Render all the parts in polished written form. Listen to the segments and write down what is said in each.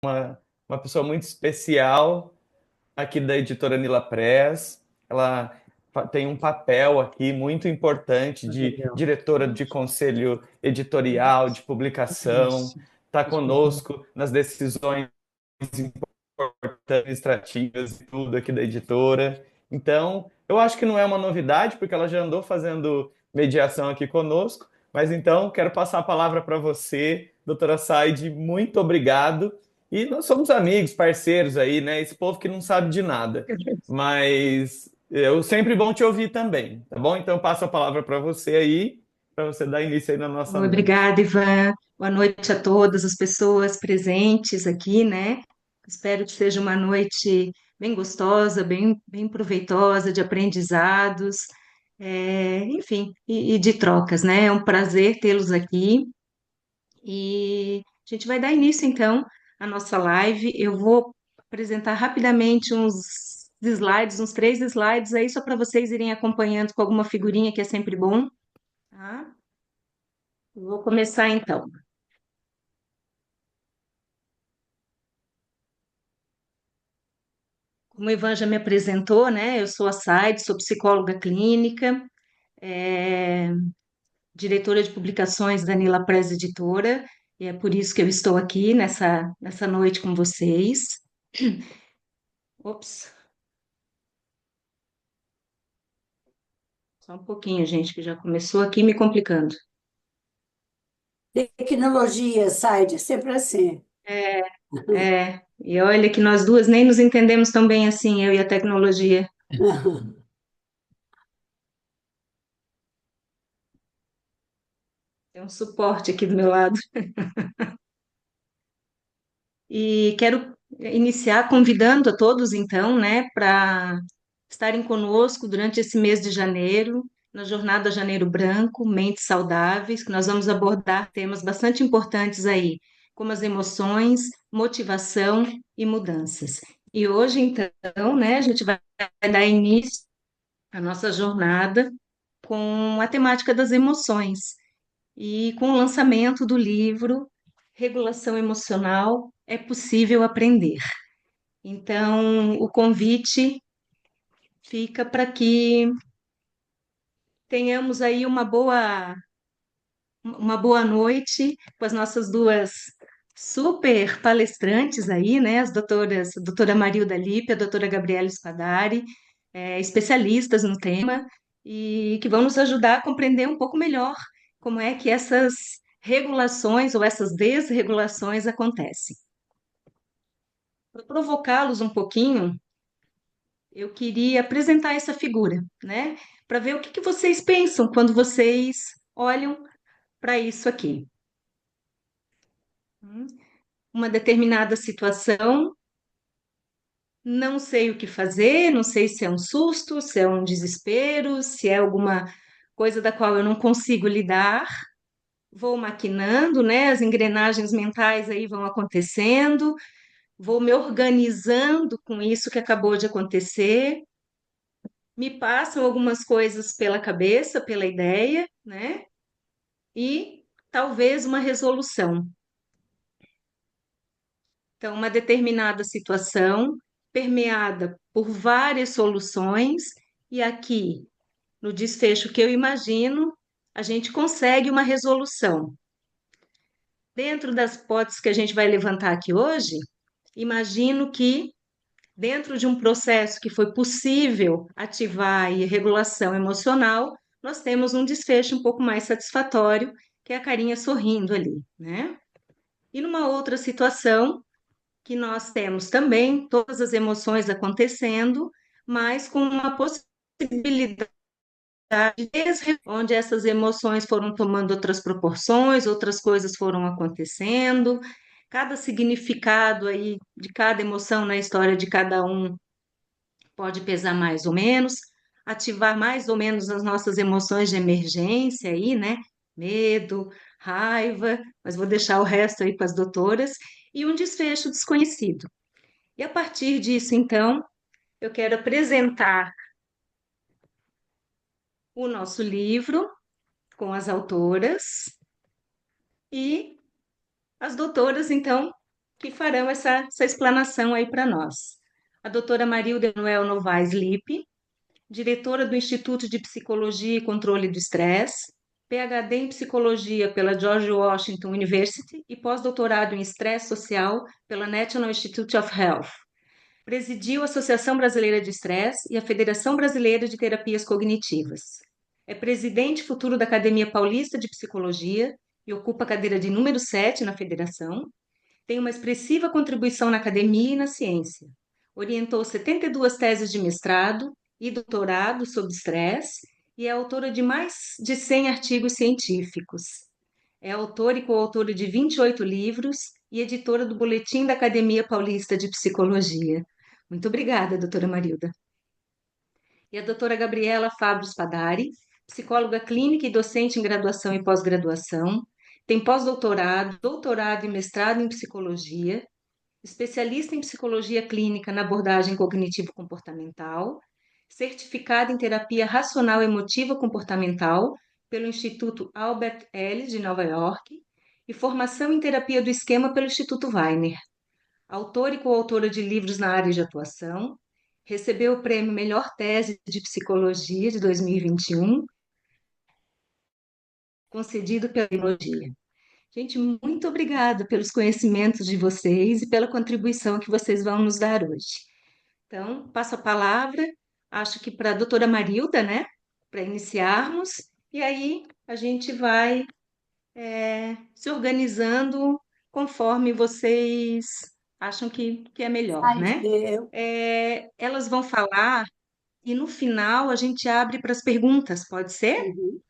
uma pessoa muito especial aqui da editora Nila Press. Ela tem um papel aqui muito importante de Legal. diretora de conselho editorial, de publicação, Isso. está Desculpa. conosco nas decisões administrativas e tudo aqui da editora. Então, eu acho que não é uma novidade, porque ela já andou fazendo mediação aqui conosco. Mas então, quero passar a palavra para você, doutora Said. Muito obrigado. E nós somos amigos, parceiros aí, né? Esse povo que não sabe de nada. Mas eu sempre bom te ouvir também, tá bom? Então, eu passo a palavra para você aí, para você dar início aí na nossa noite. Obrigada, Ivan. Boa noite a todas as pessoas presentes aqui, né? Espero que seja uma noite bem gostosa, bem proveitosa, de aprendizados, enfim, e de trocas, né? É um prazer tê-los aqui e a gente vai dar início, então, à nossa live. Eu vou apresentar rapidamente uns slides, uns 3 slides aí, só para vocês irem acompanhando com alguma figurinha que é sempre bom, tá? Vou começar então. Como o Ivan já me apresentou, né? Eu sou a Said, sou psicóloga clínica, é, diretora de publicações da Nila Press Editora, e é por isso que eu estou aqui nessa noite com vocês. Ops, só um pouquinho, gente, que já começou aqui me complicando. Tecnologia, site, é sempre assim. É, e olha que nós duas nem nos entendemos tão bem assim, eu e a tecnologia. Tem um suporte aqui do meu lado. E quero iniciar convidando a todos, então, né, para estarem conosco durante esse mês de janeiro, na Jornada Janeiro Branco, Mentes Saudáveis, que nós vamos abordar temas bastante importantes aí, como as emoções, motivação e mudanças. E hoje, então, né, a gente vai dar início à nossa jornada com a temática das emoções e com o lançamento do livro Regulação Emocional é Possível Aprender. Então, o convite fica para que tenhamos aí uma boa noite com as nossas duas super palestrantes aí, né? As doutoras, a doutora Marilda Lippe, a doutora Gabriela Spadari, especialistas no tema e que vão nos ajudar a compreender um pouco melhor como é que essas regulações ou essas desregulações acontecem. Para provocá-los um pouquinho, eu queria apresentar essa figura, né? Para ver o que que vocês pensam quando vocês olham para isso aqui. Uma determinada situação, não sei o que fazer, não sei se é um susto, se é um desespero, se é alguma coisa da qual eu não consigo lidar. Vou maquinando, né? As engrenagens mentais aí vão acontecendo, vou me organizando com isso que acabou de acontecer. Me passam algumas coisas pela cabeça, pela ideia, né? E talvez uma resolução. Então, uma determinada situação permeada por várias soluções, e aqui, no desfecho que eu imagino, a gente consegue uma resolução. Dentro das hipóteses que a gente vai levantar aqui hoje, imagino que, dentro de um processo que foi possível ativar a regulação emocional, nós temos um desfecho um pouco mais satisfatório, que é a carinha sorrindo ali, né? E numa outra situação, que nós temos também todas as emoções acontecendo, mas com uma possibilidade onde essas emoções foram tomando outras proporções, outras coisas foram acontecendo, cada significado aí de cada emoção na história de cada um pode pesar mais ou menos, ativar mais ou menos as nossas emoções de emergência aí, né? Medo, raiva, mas vou deixar o resto aí para as doutoras, e um desfecho desconhecido. E a partir disso, então, eu quero apresentar o nosso livro com as autoras e as doutoras, então, que farão essa explanação aí para nós. A doutora Marilda Noel Novaes Lippe, diretora do Instituto de Psicologia e Controle do Estresse, PhD em Psicologia pela George Washington University e pós-doutorado em Estresse Social pela National Institute of Health. Presidiu a Associação Brasileira de Estresse e a Federação Brasileira de Terapias Cognitivas. É presidente futuro da Academia Paulista de Psicologia e ocupa a cadeira de número 7 na federação. Tem uma expressiva contribuição na academia e na ciência. Orientou 72 teses de mestrado e doutorado sobre estresse e é autora de mais de 100 artigos científicos. É autora e coautora de 28 livros e editora do Boletim da Academia Paulista de Psicologia. Muito obrigada, doutora Marilda. E a doutora Gabriela Fabro Spadari, psicóloga clínica e docente em graduação e pós-graduação, tem pós-doutorado, doutorado e mestrado em psicologia, especialista em psicologia clínica na abordagem cognitivo-comportamental, certificada em terapia racional emotiva comportamental pelo Instituto Albert Ellis de Nova York e formação em terapia do esquema pelo Instituto Weiner. Autora e coautora de livros na área de atuação, recebeu o prêmio Melhor Tese de Psicologia de 2021, concedido pela Psicologia. Gente, muito obrigada pelos conhecimentos de vocês e pela contribuição que vocês vão nos dar hoje. Então, passo a palavra, acho que para a doutora Marilda, né? Para iniciarmos, e aí a gente vai se organizando conforme vocês acham que é melhor, Saide, né? Elas vão falar e no final a gente abre para as perguntas, pode ser? uhum.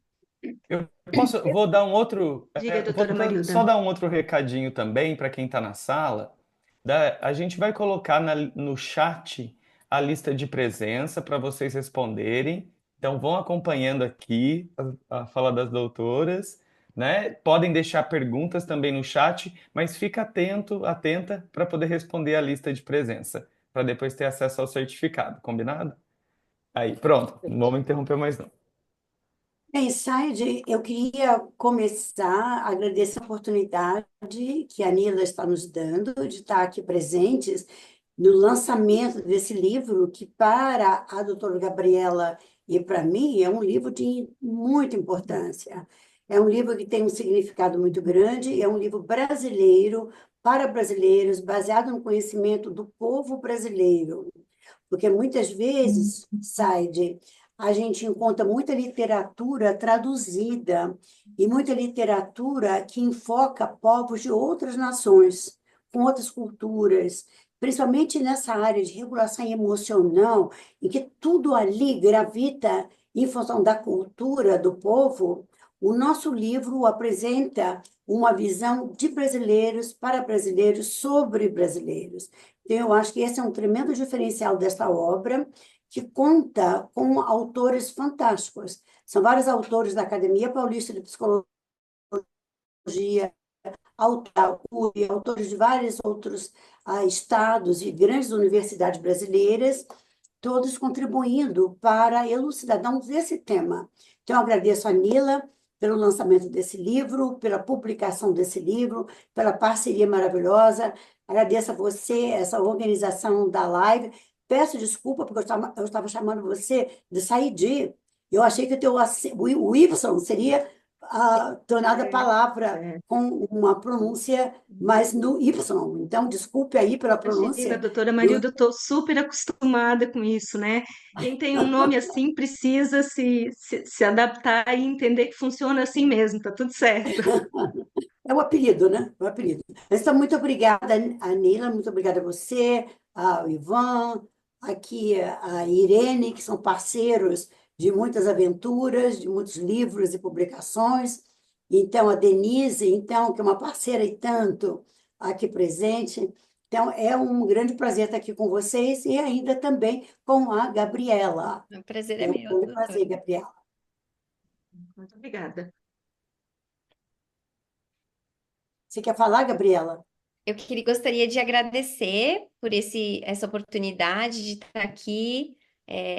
Vou dar um outro, Diga, doutora Marilda. só dar um outro recadinho também para quem está na sala. A gente vai colocar no chat a lista de presença para vocês responderem. Então vão acompanhando aqui a fala das doutoras, né? Podem deixar perguntas também no chat, mas fica atento, atenta para poder responder a lista de presença, para depois ter acesso ao certificado, combinado? Aí, pronto, não vamos interromper mais não. Bem, Saide, eu queria começar agradecendo a oportunidade que a Nila está nos dando de estar aqui presentes no lançamento desse livro, que para a doutora Gabriela e para mim é um livro de muita importância. É um livro que tem um significado muito grande, é um livro brasileiro, para brasileiros, baseado no conhecimento do povo brasileiro. Porque muitas vezes, Saide, a gente encontra muita literatura traduzida e muita literatura que enfoca povos de outras nações, com outras culturas, principalmente nessa área de regulação emocional, em que tudo ali gravita em função da cultura do povo. O nosso livro apresenta uma visão de brasileiros para brasileiros sobre brasileiros. Então, eu acho que esse é um tremendo diferencial desta obra, que conta com autores fantásticos. São vários autores da Academia Paulista de Psicologia, autores de vários outros estados e grandes universidades brasileiras, todos contribuindo para elucidarmos esse tema. Então, eu agradeço a Nila pelo lançamento desse livro, pela publicação desse livro, pela parceria maravilhosa. Agradeço a você, essa organização da live. Peço desculpa, porque eu estava chamando você de Saidi. Eu achei que o Y seria tornada a palavra É. com uma pronúncia mais no Y. Então, desculpe aí pela Imagina, pronúncia. doutora Eu, Marilda, eu estou super acostumada com isso, né? Quem tem um nome assim precisa se adaptar e entender que funciona assim mesmo, tá tudo certo. É o apelido, né? O apelido. Mas, então, muito obrigada, Anila, muito obrigada a você, ao Ivan, aqui a Irene, que são parceiros de muitas aventuras, de muitos livros e publicações. Então, a Denise, então, que é uma parceira e tanto aqui presente. Então, é um grande prazer estar aqui com vocês e ainda também com a Gabriela. O prazer é É um meu, grande doutora. prazer, Gabriela. Muito obrigada. Você quer falar, Gabriela? Gostaria de agradecer por essa oportunidade de estar aqui,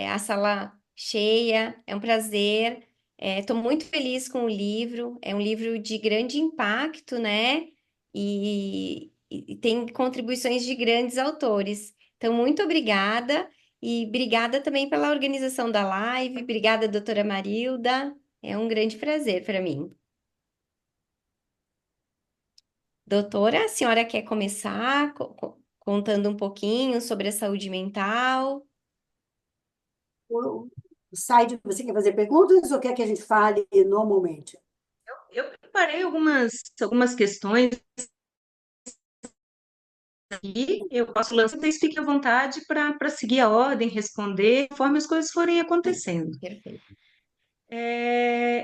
a sala cheia, é um prazer. Estou muito feliz com o livro, é um livro de grande impacto, né? E e tem contribuições de grandes autores. Então, muito obrigada e obrigada também pela organização da live. Obrigada, doutora Marilda. É um grande prazer para mim. Doutora, a senhora quer começar contando um pouquinho sobre a saúde mental? O site, você quer fazer perguntas ou quer que a gente fale normalmente? Eu preparei algumas questões aqui, eu posso lançar, vocês fiquem à vontade para seguir a ordem, responder, conforme as coisas forem acontecendo. Perfeito.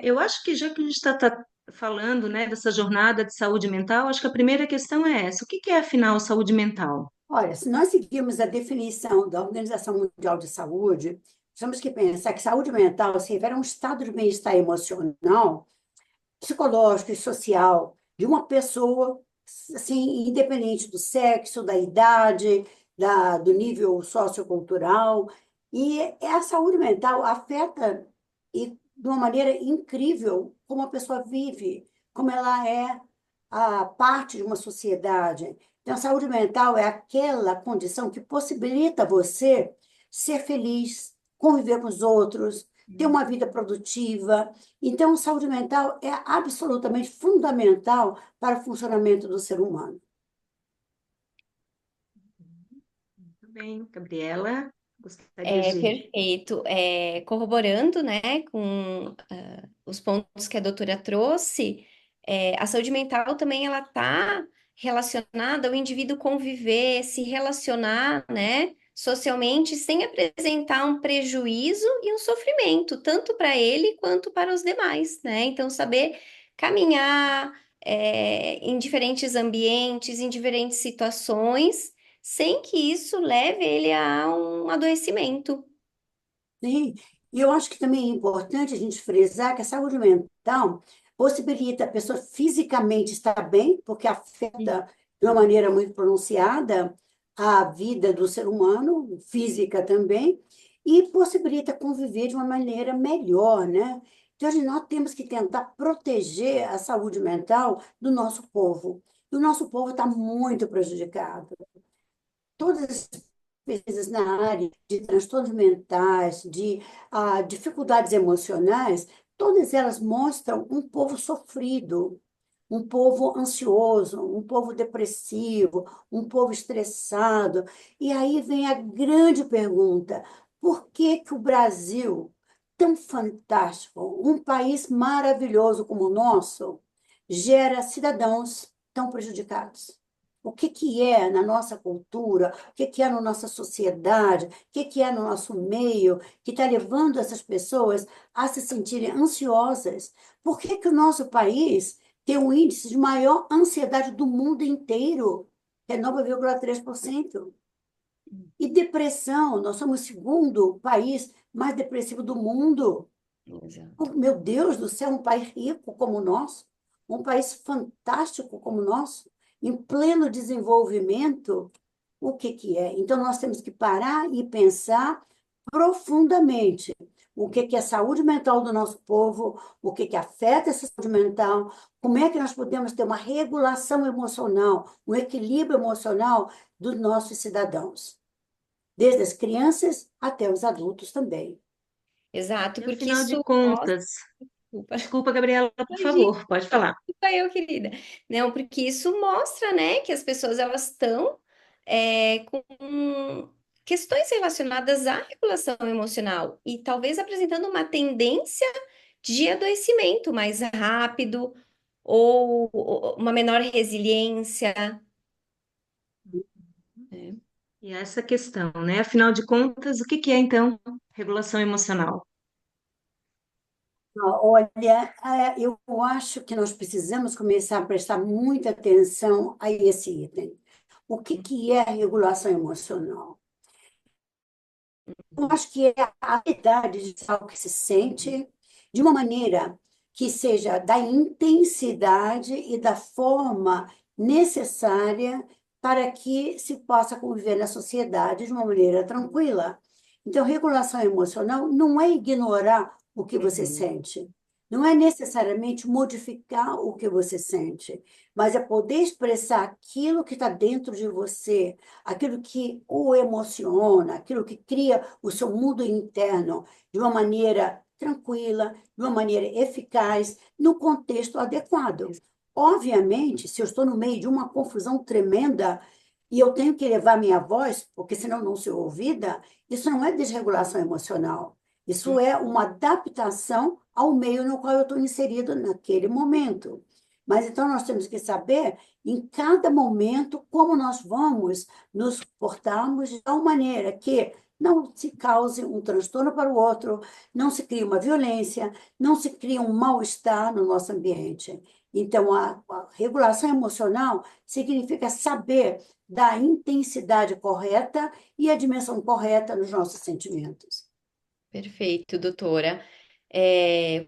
Eu acho que já que a gente está falando, né, dessa jornada de saúde mental, acho que a primeira questão é essa: o que que é, afinal, saúde mental? Olha, se nós seguirmos a definição da Organização Mundial de Saúde, temos que pensar que saúde mental se refere a um estado de bem-estar emocional, psicológico e social de uma pessoa, assim, independente do sexo, da idade, do nível sociocultural. E a saúde mental afeta de uma maneira incrível como a pessoa vive, como ela é a parte de uma sociedade. Então, a saúde mental é aquela condição que possibilita você ser feliz, conviver com os outros, ter uma vida produtiva. Então, saúde mental é absolutamente fundamental para o funcionamento do ser humano. Muito bem, Gabriela, gostaria de... Perfeito. Corroborando, né, com os pontos que a doutora trouxe, a saúde mental também ela está relacionada ao indivíduo conviver, se relacionar, né, socialmente, sem apresentar um prejuízo e um sofrimento, tanto para ele quanto para os demais, né? Então, saber caminhar, em diferentes ambientes, em diferentes situações sem que isso leve ele a um adoecimento. Sim, e eu acho que também é importante a gente frisar que a saúde mental possibilita a pessoa fisicamente estar bem, porque afeta de uma maneira muito pronunciada a vida do ser humano, física também, e possibilita conviver de uma maneira melhor, né? Então, nós temos que tentar proteger a saúde mental do nosso povo. E o nosso povo está muito prejudicado. Todas as pesquisas na área de transtornos mentais, de dificuldades emocionais, todas elas mostram um povo sofrido, um povo ansioso, um povo depressivo, um povo estressado. E aí vem a grande pergunta: por que que o Brasil, tão fantástico, um país maravilhoso como o nosso, gera cidadãos tão prejudicados? O que que é na nossa cultura, o que que é na nossa sociedade, o que que é no nosso meio, que está levando essas pessoas a se sentirem ansiosas? Por que que o nosso país tem o índice de maior ansiedade do mundo inteiro, que é 9,3%? E depressão, nós somos o segundo país mais depressivo do mundo. Oh, Exato. meu Deus do céu, um país rico como o nosso, um país fantástico como o nosso, em pleno desenvolvimento, o que que é? Então, nós temos que parar e pensar profundamente o que que é a saúde mental do nosso povo, o que que afeta essa saúde mental, como é que nós podemos ter uma regulação emocional, um equilíbrio emocional dos nossos cidadãos, desde as crianças até os adultos também. Exato, E, porque afinal de isso mostra. contas, Desculpa, desculpa, Gabriela, por imagina, favor, pode falar. desculpa eu, querida. Não, porque isso mostra, né, que as pessoas elas estão com questões relacionadas à regulação emocional e talvez apresentando uma tendência de adoecimento mais rápido ou uma menor resiliência, né? E essa questão, né? Afinal de contas, o que que é, então, regulação emocional? Olha, eu acho que nós precisamos começar a prestar muita atenção a esse item. O que que é a regulação emocional? Eu acho que é a habilidade de algo que se sente de uma maneira que seja da intensidade e da forma necessária para que se possa conviver na sociedade de uma maneira tranquila. Então, regulação emocional não é ignorar o que você Uhum. sente, não é necessariamente modificar o que você sente, mas é poder expressar aquilo que está dentro de você, aquilo que o emociona, aquilo que cria o seu mundo interno de uma maneira tranquila, de uma maneira eficaz, no contexto adequado. Obviamente, se eu estou no meio de uma confusão tremenda e eu tenho que elevar minha voz, porque senão não sou ouvida, isso não é desregulação emocional. Isso é uma adaptação ao meio no qual eu estou inserido naquele momento. Mas então nós temos que saber, em cada momento, como nós vamos nos portarmos de tal maneira que não se cause um transtorno para o outro, não se crie uma violência, não se crie um mal-estar no nosso ambiente. Então, a regulação emocional significa saber da intensidade correta e a dimensão correta nos nossos sentimentos. Perfeito, doutora.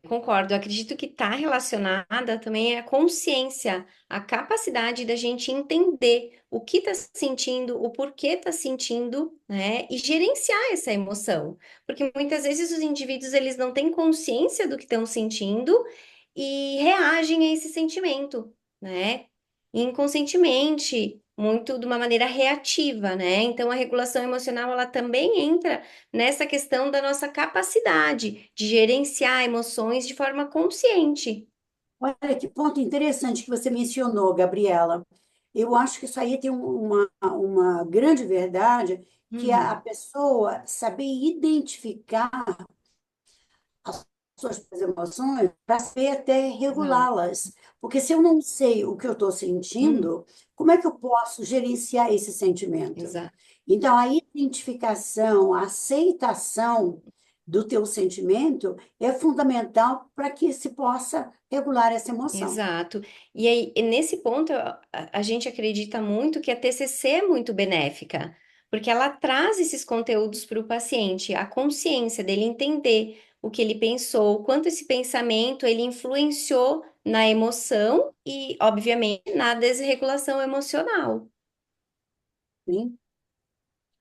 Concordo. Acredito que está relacionada também à consciência, a capacidade da gente entender o que está sentindo, o porquê está sentindo, né? E gerenciar essa emoção. Porque muitas vezes os indivíduos eles não têm consciência do que estão sentindo e reagem a esse sentimento, né? Inconscientemente, muito de uma maneira reativa, né? Então a regulação emocional ela também entra nessa questão da nossa capacidade de gerenciar emoções de forma consciente. Olha que ponto interessante que você mencionou, Gabriela. Eu acho que isso aí tem uma grande verdade, que é a Uhum. pessoa saber identificar as suas emoções para saber até Exato. regulá-las. Porque se eu não sei o que eu estou Hum, sentindo, como é que eu posso gerenciar esse sentimento? exato, Então, a identificação, a aceitação do teu sentimento é fundamental para que se possa regular essa emoção. exato. E aí, e nesse ponto, a gente acredita muito que a TCC é muito benéfica, porque ela traz esses conteúdos para o paciente, a consciência dele entender o que ele pensou, o quanto esse pensamento ele influenciou na emoção e, obviamente, na desregulação emocional. Sim.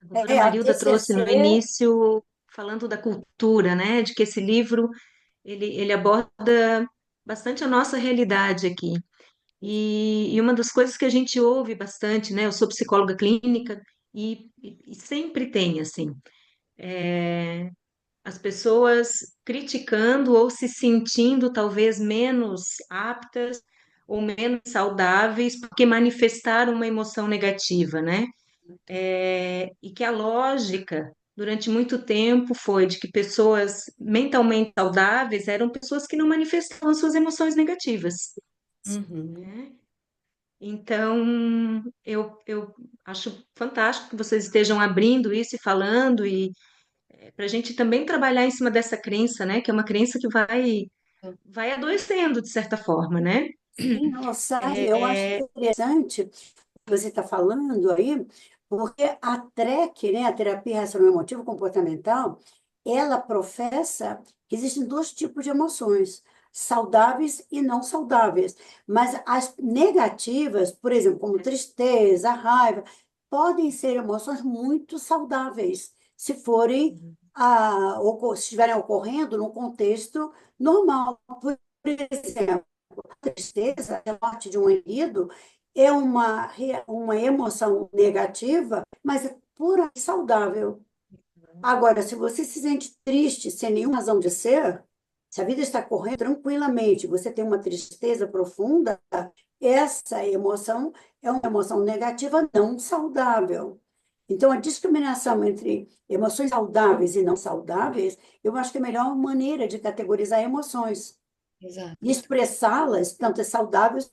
A doutora A Marilda trouxe TCC, no início, falando da cultura, né? De que esse livro ele aborda bastante a nossa realidade aqui. E uma das coisas que a gente ouve bastante, né? Eu sou psicóloga clínica e sempre tem, assim, as pessoas criticando ou se sentindo talvez menos aptas ou menos saudáveis porque manifestaram uma emoção negativa, né? E que a lógica, durante muito tempo, foi de que pessoas mentalmente saudáveis eram pessoas que não manifestavam suas emoções negativas, Uhum. né? Então, eu acho fantástico que vocês estejam abrindo isso e falando, e para a gente também trabalhar em cima dessa crença, né? Que é uma crença que vai adoecendo, de certa forma, né? sim, nossa, eu acho É, interessante o que você está falando aí, porque a TREC, né, a terapia racional emotiva comportamental, ela professa que existem dois tipos de emoções, saudáveis e não saudáveis. Mas as negativas, por exemplo, como tristeza, raiva, podem ser emoções muito saudáveis, se forem, se estiverem ocorrendo no contexto normal. Por exemplo, tristeza, a morte de um indivíduo, é uma emoção negativa, mas é puramente saudável. Agora, se você se sente triste sem nenhuma razão de ser, se a vida está correndo tranquilamente, você tem uma tristeza profunda, essa emoção é uma emoção negativa não saudável. Então, a discriminação entre emoções saudáveis e não saudáveis, eu acho que é a melhor maneira de categorizar emoções e Exato. expressá-las, tanto saudáveis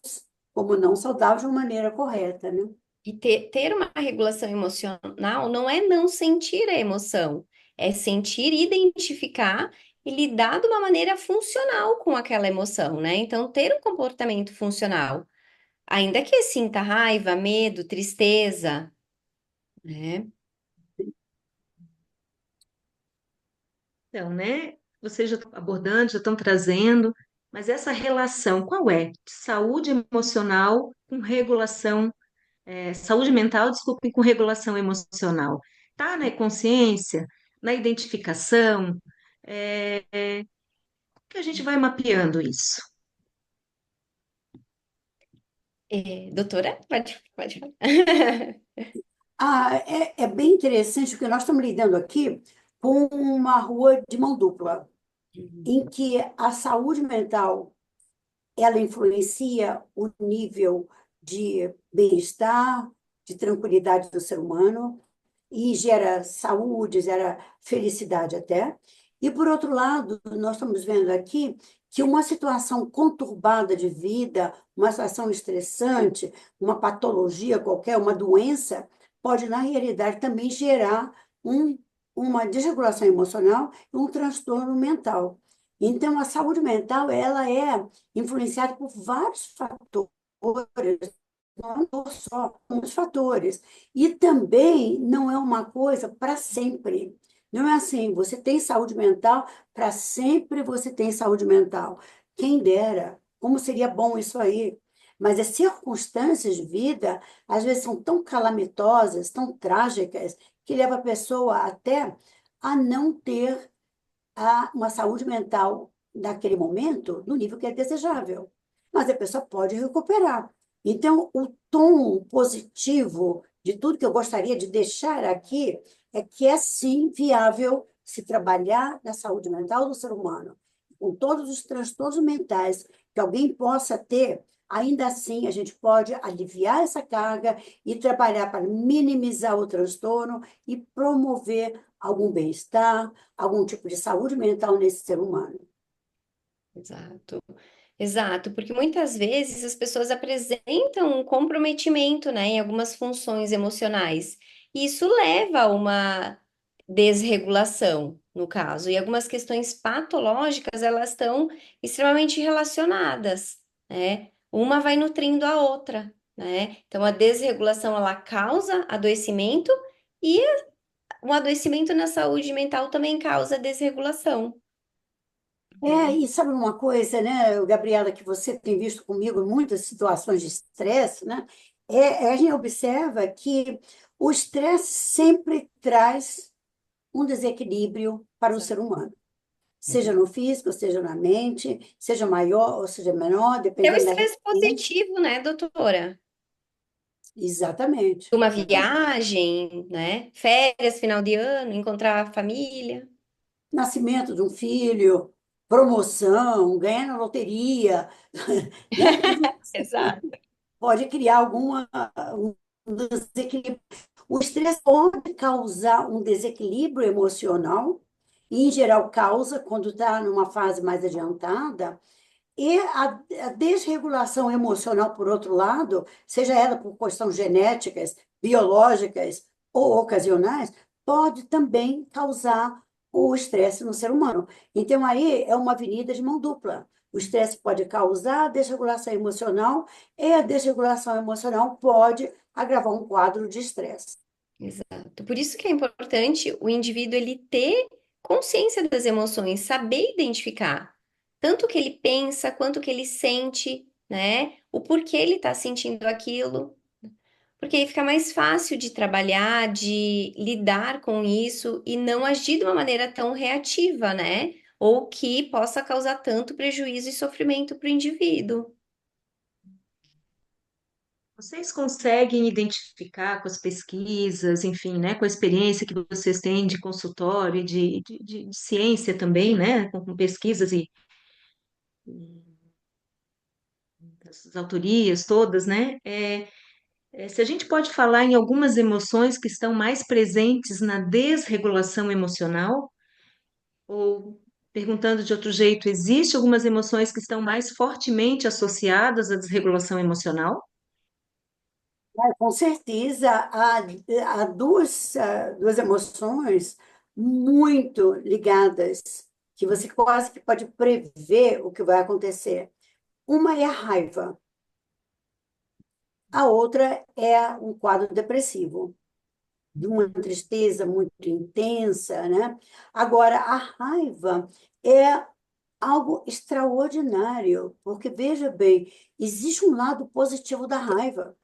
como não saudáveis, de uma maneira correta, né? E ter uma regulação emocional não é não sentir a emoção, é sentir, identificar e lidar de uma maneira funcional com aquela emoção, né? Então, ter um comportamento funcional, ainda que sinta raiva, medo, tristeza, né? então, né? Vocês já estão abordando, já estão trazendo, mas essa relação, qual é? De saúde emocional com regulação, saúde mental, desculpem, com regulação emocional. Tá na consciência, na identificação, que a gente vai mapeando isso? Doutora, pode falar. É bem interessante, porque nós estamos lidando aqui com uma rua de mão dupla, em que a saúde mental ela influencia o nível de bem-estar, de tranquilidade do ser humano, e gera saúde, gera felicidade até. E, por outro lado, nós estamos vendo aqui que uma situação conturbada de vida, uma situação estressante, uma patologia qualquer, uma doença, pode, na realidade, também gerar um, uma desregulação emocional e um transtorno mental. Então, a saúde mental, ela é influenciada por vários fatores, não é só uns fatores. E também não é uma coisa para sempre. Não é assim, você tem saúde mental, para sempre você tem saúde mental. Quem dera, como seria bom isso aí. Mas as circunstâncias de vida, às vezes, são tão calamitosas, tão trágicas, que leva a pessoa até a não ter uma saúde mental naquele momento no nível que é desejável. Mas a pessoa pode recuperar. Então, o tom positivo de tudo que eu gostaria de deixar aqui é que é sim viável se trabalhar na saúde mental do ser humano, com todos os transtornos mentais que alguém possa ter. Ainda assim, a gente pode aliviar essa carga e trabalhar para minimizar o transtorno e promover algum bem-estar, algum tipo de saúde mental nesse ser humano. Exato, exato, porque muitas vezes as pessoas apresentam um comprometimento, né, em algumas funções emocionais, e isso leva a uma desregulação, no caso, e algumas questões patológicas, elas estão extremamente relacionadas, né? Uma vai nutrindo a outra, né? Então, a desregulação, ela causa adoecimento, e um adoecimento na saúde mental também causa desregulação. E sabe uma coisa, né, Gabriela, que você tem visto comigo em muitas situações de estresse, né? A gente observa que o estresse sempre traz um desequilíbrio para o ser humano, seja no físico, seja na mente, seja maior ou seja menor, É o dependendo da estresse referência. positivo, né, doutora? Exatamente, Uma exatamente. viagem, né? Férias, final de ano, encontrar a família. Nascimento de um filho, promoção, ganhar na loteria, né? Tudo Exato. pode criar um desequilíbrio. O estresse pode causar um desequilíbrio emocional, e, em geral, causa quando está numa fase mais adiantada, e a desregulação emocional, por outro lado, seja ela por questões genéticas, biológicas ou ocasionais, pode também causar o estresse no ser humano. Então, aí é uma avenida de mão dupla. O estresse pode causar desregulação emocional, e a desregulação emocional pode agravar um quadro de estresse. Exato. Por isso que é importante o indivíduo ele ter consciência das emoções, saber identificar tanto o que ele pensa quanto o que ele sente, né? O porquê ele está sentindo aquilo. Porque aí fica mais fácil de trabalhar, de lidar com isso e não agir de uma maneira tão reativa, né? Ou que possa causar tanto prejuízo e sofrimento para o indivíduo. Vocês conseguem identificar com as pesquisas, enfim, né, com a experiência que vocês têm de consultório, de ciência também, né, com pesquisas e as autorias todas, né? Se a gente pode falar em algumas emoções que estão mais presentes na desregulação emocional, ou perguntando de outro jeito, existe algumas emoções que estão mais fortemente associadas à desregulação emocional? Com certeza, há duas emoções muito ligadas, que você quase que pode prever o que vai acontecer. Uma é a raiva, a outra é um quadro depressivo, de uma tristeza muito intensa, né? Agora, a raiva é algo extraordinário, porque veja bem, existe um lado positivo da raiva.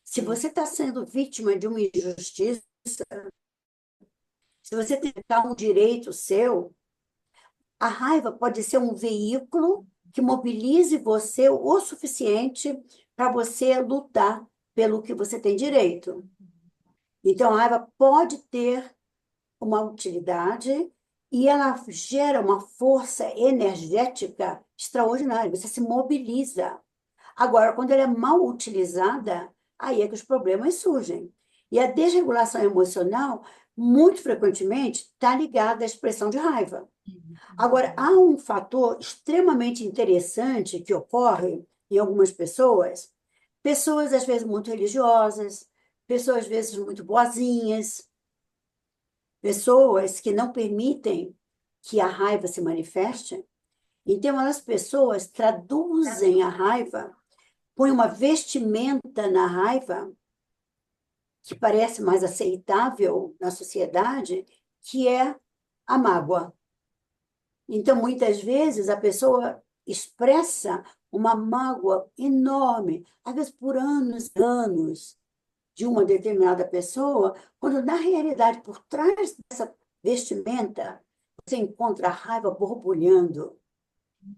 Se Sim. você está sendo vítima de uma injustiça, se você tentar um direito seu, A raiva pode ser um veículo que mobilize você o suficiente para você lutar pelo que você tem direito. Então, a raiva pode ter uma utilidade e ela gera uma força energética extraordinária. Você se mobiliza. Agora, quando ela é mal utilizada, aí é que os problemas surgem. E a desregulação emocional, muito frequentemente, está ligada à expressão de raiva. Agora, há um fator extremamente interessante que ocorre em algumas pessoas, pessoas às vezes muito religiosas, pessoas às vezes muito boazinhas, pessoas que não permitem que a raiva se manifeste. Então, as pessoas traduzem a raiva, põem uma vestimenta na raiva que parece mais aceitável na sociedade, que é a mágoa. Então, muitas vezes, a pessoa expressa uma mágoa enorme, às vezes por anos e anos, de uma determinada pessoa, quando, na realidade, por trás dessa vestimenta, você encontra a raiva borbulhando.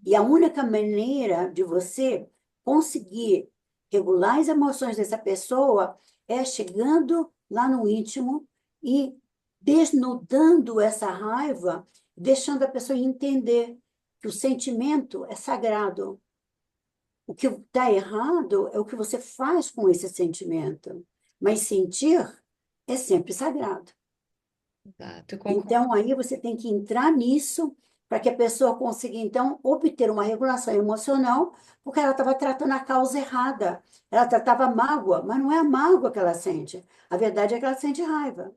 E a única maneira de você conseguir regular as emoções dessa pessoa é chegando lá no íntimo e desnudando essa raiva, deixando a pessoa entender que o sentimento é sagrado. O que está errado é o que você faz com esse sentimento. Mas sentir é sempre sagrado. Exato, eu concordo. Então, aí você tem que entrar nisso para que a pessoa consiga, então, obter uma regulação emocional, porque ela estava tratando a causa errada. Ela tratava a mágoa, mas não é a mágoa que ela sente. A verdade é que ela sente raiva.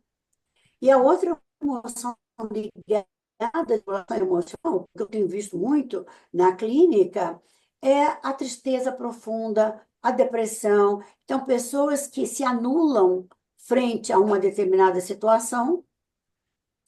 E a outra emoção ligada à regulação emocional, que eu tenho visto muito na clínica, é a tristeza profunda, a depressão. Então, pessoas que se anulam frente a uma determinada situação,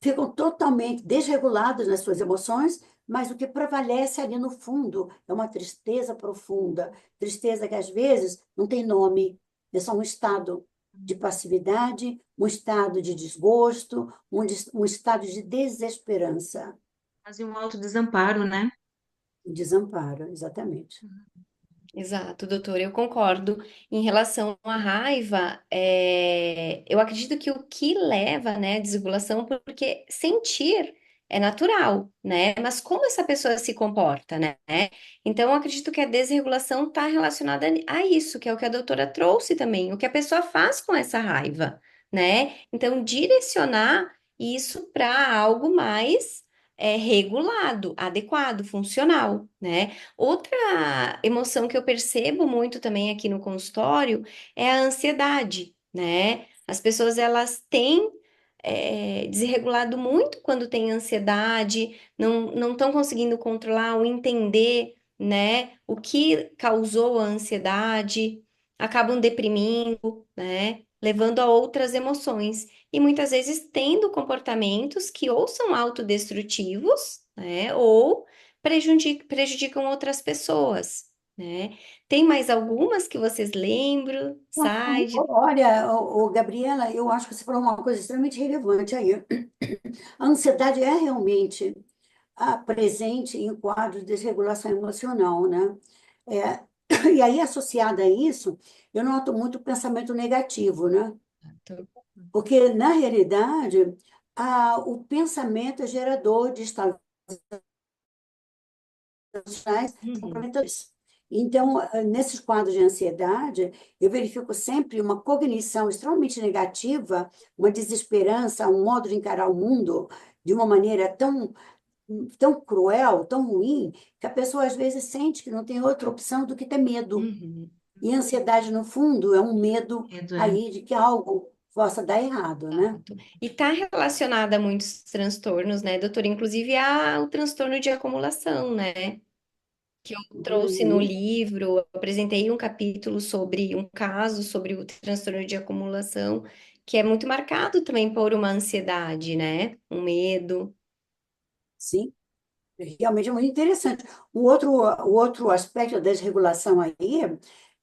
ficam totalmente desregulados nas suas emoções, mas o que prevalece ali no fundo é uma tristeza profunda, tristeza que às vezes não tem nome, é só um estado de passividade, um estado de desgosto, um estado de desesperança, Quase um autodesamparo, né? desamparo, exatamente. Exato, doutor, eu concordo. Em relação à raiva, eu acredito que o que leva, né, à desregulação, porque sentir é natural, né? Mas como essa pessoa se comporta, né? Então, eu acredito que a desregulação está relacionada a isso, que é o que a doutora trouxe também, o que a pessoa faz com essa raiva, né? Então, direcionar isso para algo mais regulado, adequado, funcional, né? Outra emoção que eu percebo muito também aqui no consultório é a ansiedade, né? As pessoas elas têm desregulado muito quando tem ansiedade, não estão conseguindo controlar ou entender, né, o que causou a ansiedade, acabam deprimindo, né, levando a outras emoções e muitas vezes tendo comportamentos que ou são autodestrutivos, né, ou prejudicam outras pessoas, né? Tem mais algumas que vocês lembram? Side? Olha, Gabriela, eu acho que você falou uma coisa extremamente relevante aí. A ansiedade é realmente presente em quadros de desregulação emocional, né? É, e aí, associada a isso, eu noto muito o pensamento negativo, né? Porque, na realidade, o pensamento é gerador de estados emocionais comprometedores. Então, nesses quadros de ansiedade, eu verifico sempre uma cognição extremamente negativa, uma desesperança, um modo de encarar o mundo de uma maneira tão cruel, tão ruim, que a pessoa às vezes sente que não tem outra opção do que ter medo. E a ansiedade, no fundo, é um medo Medo, é. aí de que algo possa dar errado, né? E está relacionada a muitos transtornos, né, doutora? Inclusive o transtorno de acumulação, né? Que eu trouxe no livro, eu apresentei um capítulo sobre um caso sobre o transtorno de acumulação, que é muito marcado também por uma ansiedade, né? Um medo. Sim, realmente é muito interessante. O outro aspecto da desregulação aí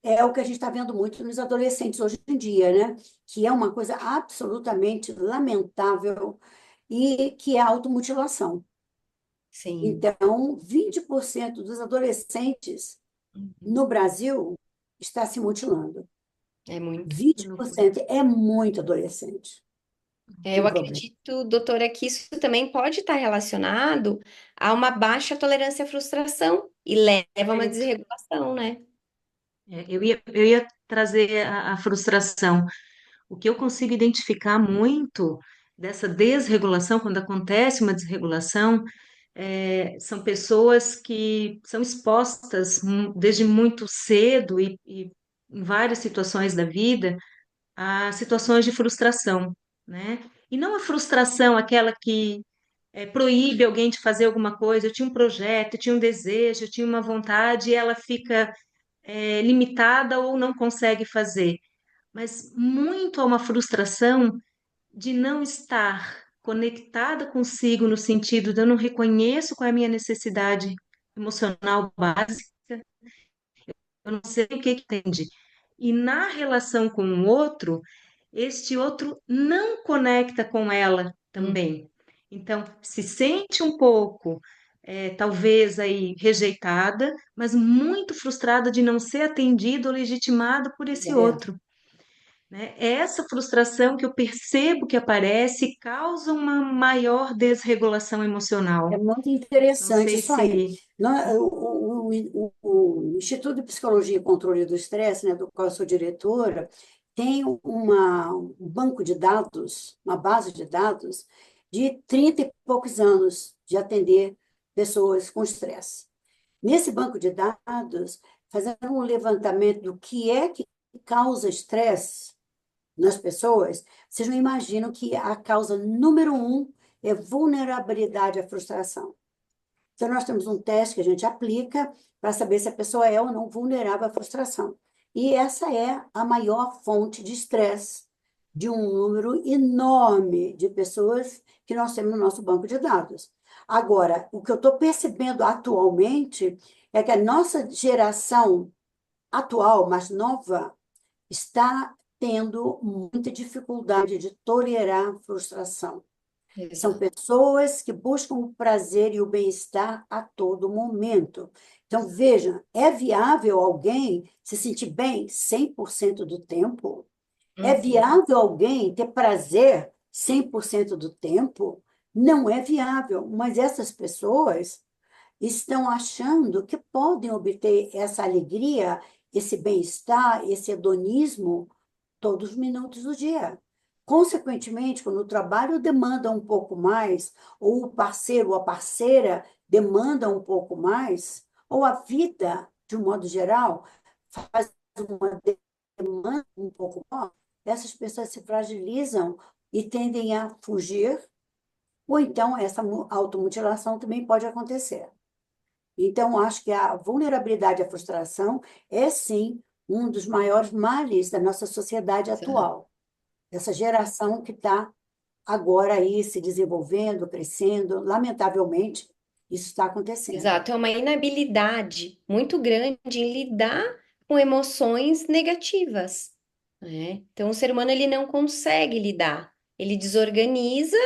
é o que a gente está vendo muito nos adolescentes hoje em dia, né? Que é uma coisa absolutamente lamentável e que é a automutilação. Sim. Então, 20% dos adolescentes no Brasil está se mutilando. É muito. Que loucura. 20% é muito adolescente. Eu com problema. acredito, doutora, que isso também pode estar relacionado a uma baixa tolerância à frustração e leva a uma Perfeito. desregulação, né? Eu ia trazer a frustração. O que eu consigo identificar muito dessa desregulação, quando acontece uma desregulação, são pessoas que são expostas desde muito cedo e em várias situações da vida a situações de frustração, né? E não a frustração, aquela que proíbe alguém de fazer alguma coisa. Eu tinha um projeto, eu tinha um desejo, eu tinha uma vontade e ela fica limitada ou não consegue fazer, mas muito a uma frustração de não estar conectada consigo no sentido de eu não reconheço qual é a minha necessidade emocional básica, eu não sei o que que entende. E na relação com o outro, este outro não conecta com ela também. Então, se sente um pouco, talvez aí rejeitada, mas muito frustrada de não ser atendida ou legitimada por esse É, outro, né? É essa frustração que eu percebo que aparece e causa uma maior desregulação é emocional. muito Não interessante sei isso aí. se. O Instituto de Psicologia e Controle do Estresse, né, do qual eu sou diretora, tem um banco de dados, uma base de dados, de 30 e poucos anos de atender pessoas com estresse. Nesse banco de dados, fazendo um levantamento do que é que causa estresse nas pessoas, vocês não imaginam que a causa número um é vulnerabilidade à frustração. Então, nós temos um teste que a gente aplica para saber se a pessoa é ou não vulnerável à frustração. E essa é a maior fonte de estresse de um número enorme de pessoas que nós temos no nosso banco de dados. Agora, o que eu estou percebendo atualmente é que a nossa geração atual, mais nova, está tendo muita dificuldade de tolerar frustração. São Exato. pessoas que buscam o prazer e o bem-estar a todo momento. Então, veja, é viável alguém se sentir bem 100% do tempo? É viável alguém ter prazer 100% do tempo? Não é viável, mas essas pessoas estão achando que podem obter essa alegria, esse bem-estar, esse hedonismo todos os minutos do dia. Consequentemente, quando o trabalho demanda um pouco mais, ou o parceiro ou a parceira demanda um pouco mais, ou a vida, de um modo geral, faz uma demanda um pouco maior, essas pessoas se fragilizam e tendem a fugir, ou então essa automutilação também pode acontecer. Então, acho que a vulnerabilidade à frustração é, sim, um dos maiores males da nossa sociedade Exato. atual. Essa geração que está agora aí se desenvolvendo, crescendo, lamentavelmente, isso está acontecendo. Exato, é uma inabilidade muito grande em lidar com emoções negativas, né? Então, o ser humano ele não consegue lidar, ele desorganiza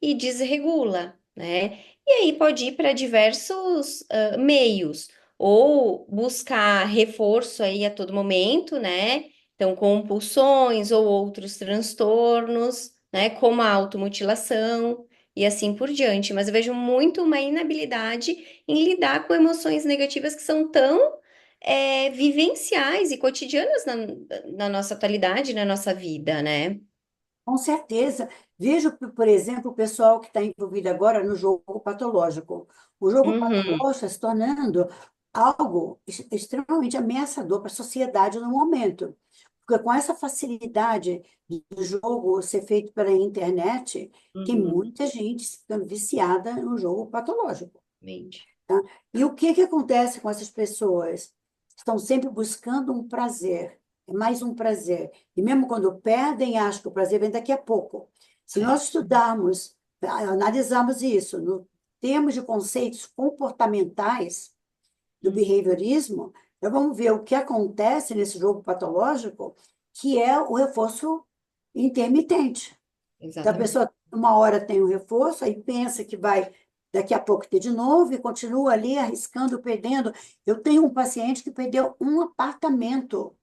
e desregula, né? E aí pode ir para diversos meios, ou buscar reforço aí a todo momento, né? Então, compulsões ou outros transtornos, né? Como a automutilação e assim por diante. Mas eu vejo muito uma inabilidade em lidar com emoções negativas que são tão vivenciais e cotidianas na nossa atualidade, na nossa vida, né? Com certeza. Vejo, por exemplo, o pessoal que está envolvido agora no jogo patológico. O jogo Uhum, patológico está se tornando algo extremamente ameaçador para a sociedade no momento. Porque com essa facilidade do jogo ser feito pela internet, tem uhum, muita gente ficando viciada no jogo patológico. mente. Tá? E o que que acontece com essas pessoas? Estão sempre buscando um prazer, é mais um prazer. E mesmo quando perdem, acham que o prazer vem daqui a pouco. Se É. nós estudarmos, analisarmos isso, no termos de conceitos comportamentais do Hum, behaviorismo, nós vamos ver o que acontece nesse jogo patológico, que é o reforço intermitente. Então, a exatamente. pessoa, uma hora tem o reforço, aí pensa que vai daqui a pouco ter de novo e continua ali arriscando, perdendo. Eu tenho um paciente que perdeu um apartamento.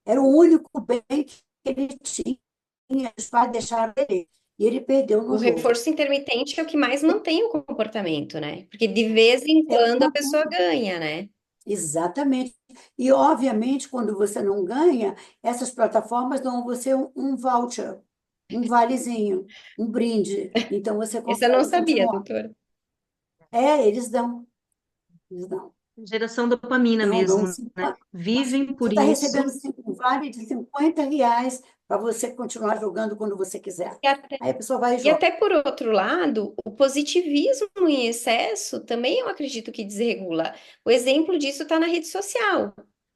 Era o único bem que ele tinha, os pais deixaram ele, e ele perdeu O no jogo. reforço intermitente é o que mais mantém o comportamento, né? Porque de vez em É quando a uma pessoa ganha, né? Exatamente. E, obviamente, quando você não ganha, essas plataformas dão a você um voucher, um valezinho, um brinde. Então, você Essa eu não consegue sabia, continuar. doutora. É, eles dão, eles dão. Geração dopamina Dão mesmo, né? Vivem Você por está isso. recebendo um vale de R$ 50 para você continuar jogando quando você quiser. E até, Aí a pessoa vai e e joga. até por outro lado, o positivismo em excesso também eu acredito que desregula. O exemplo disso está na rede social,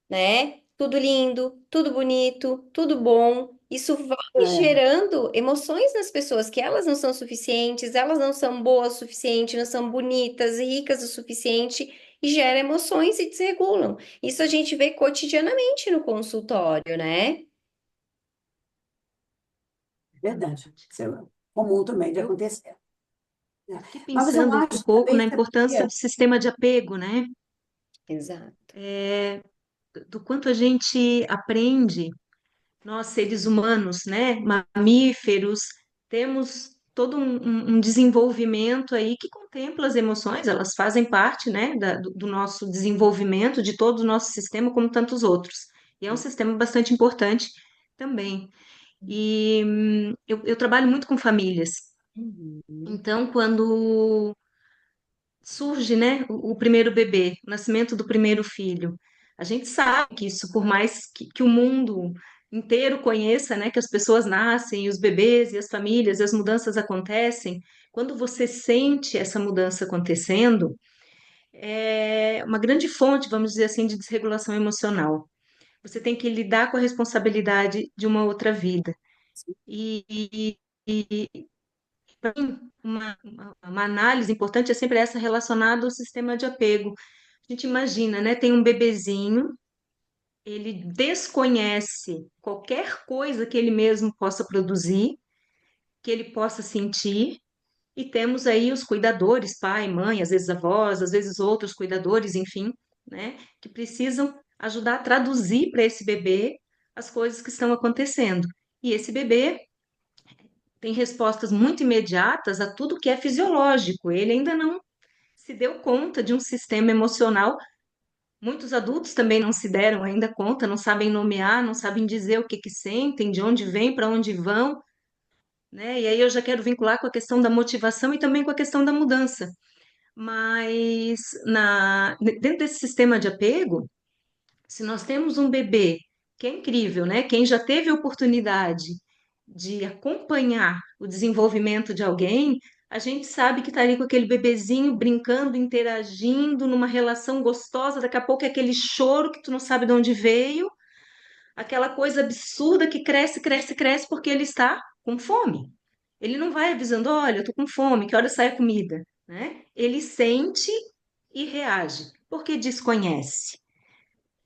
né? Tudo lindo, tudo bonito, tudo bom. Isso vai É, gerando emoções nas pessoas que elas não são suficientes, elas não são boas o suficiente, não são bonitas e ricas o suficiente, e gera emoções e desregulam. Isso a gente vê cotidianamente no consultório, né? verdade. Isso é comum também de Eu acontecer. Né? fiquei Mas eu pensando um acho pouco na também, sabe o importância quê? do sistema de apego, né? Exato. Do quanto a gente aprende, nós seres humanos, né? Mamíferos, temos todo um desenvolvimento aí que contempla as emoções, elas fazem parte, né, do nosso desenvolvimento, de todo o nosso sistema, como tantos outros. E é um sistema bastante importante também. E eu trabalho muito com famílias. Uhum. Então, quando surge, né, o primeiro bebê, o nascimento do primeiro filho. A gente sabe que isso, por mais que o mundo inteiro conheça, né, que as pessoas nascem, os bebês e as famílias, e as mudanças acontecem, quando você sente essa mudança acontecendo, é uma grande fonte, vamos dizer assim, de desregulação emocional. Você tem que lidar com a responsabilidade de uma outra vida. E, para mim, uma análise importante é sempre essa relacionada ao sistema de apego. A gente imagina, né? Tem um bebezinho, ele desconhece qualquer coisa que ele mesmo possa produzir, que ele possa sentir, e temos aí os cuidadores, pai, mãe, às vezes avós, às vezes outros cuidadores, enfim, né? Que precisam ajudar a traduzir para esse bebê as coisas que estão acontecendo. E esse bebê tem respostas muito imediatas a tudo que é fisiológico. Ele ainda não se deu conta de um sistema emocional. Muitos adultos também não se deram ainda conta, não sabem nomear, não sabem dizer o que que sentem, de onde vêm, para onde vão, né? E aí eu já quero vincular com a questão da motivação e também com a questão da mudança. Mas dentro desse sistema de apego, se nós temos um bebê que é incrível, né? Quem já teve a oportunidade de acompanhar o desenvolvimento de alguém, a gente sabe que está ali com aquele bebezinho brincando, interagindo, numa relação gostosa, daqui a pouco é aquele choro que tu não sabe de onde veio, aquela coisa absurda que cresce, cresce, cresce porque ele está com fome. Ele não vai avisando, olha, eu tô com fome, que hora sai a comida, né? Ele sente e reage, porque desconhece.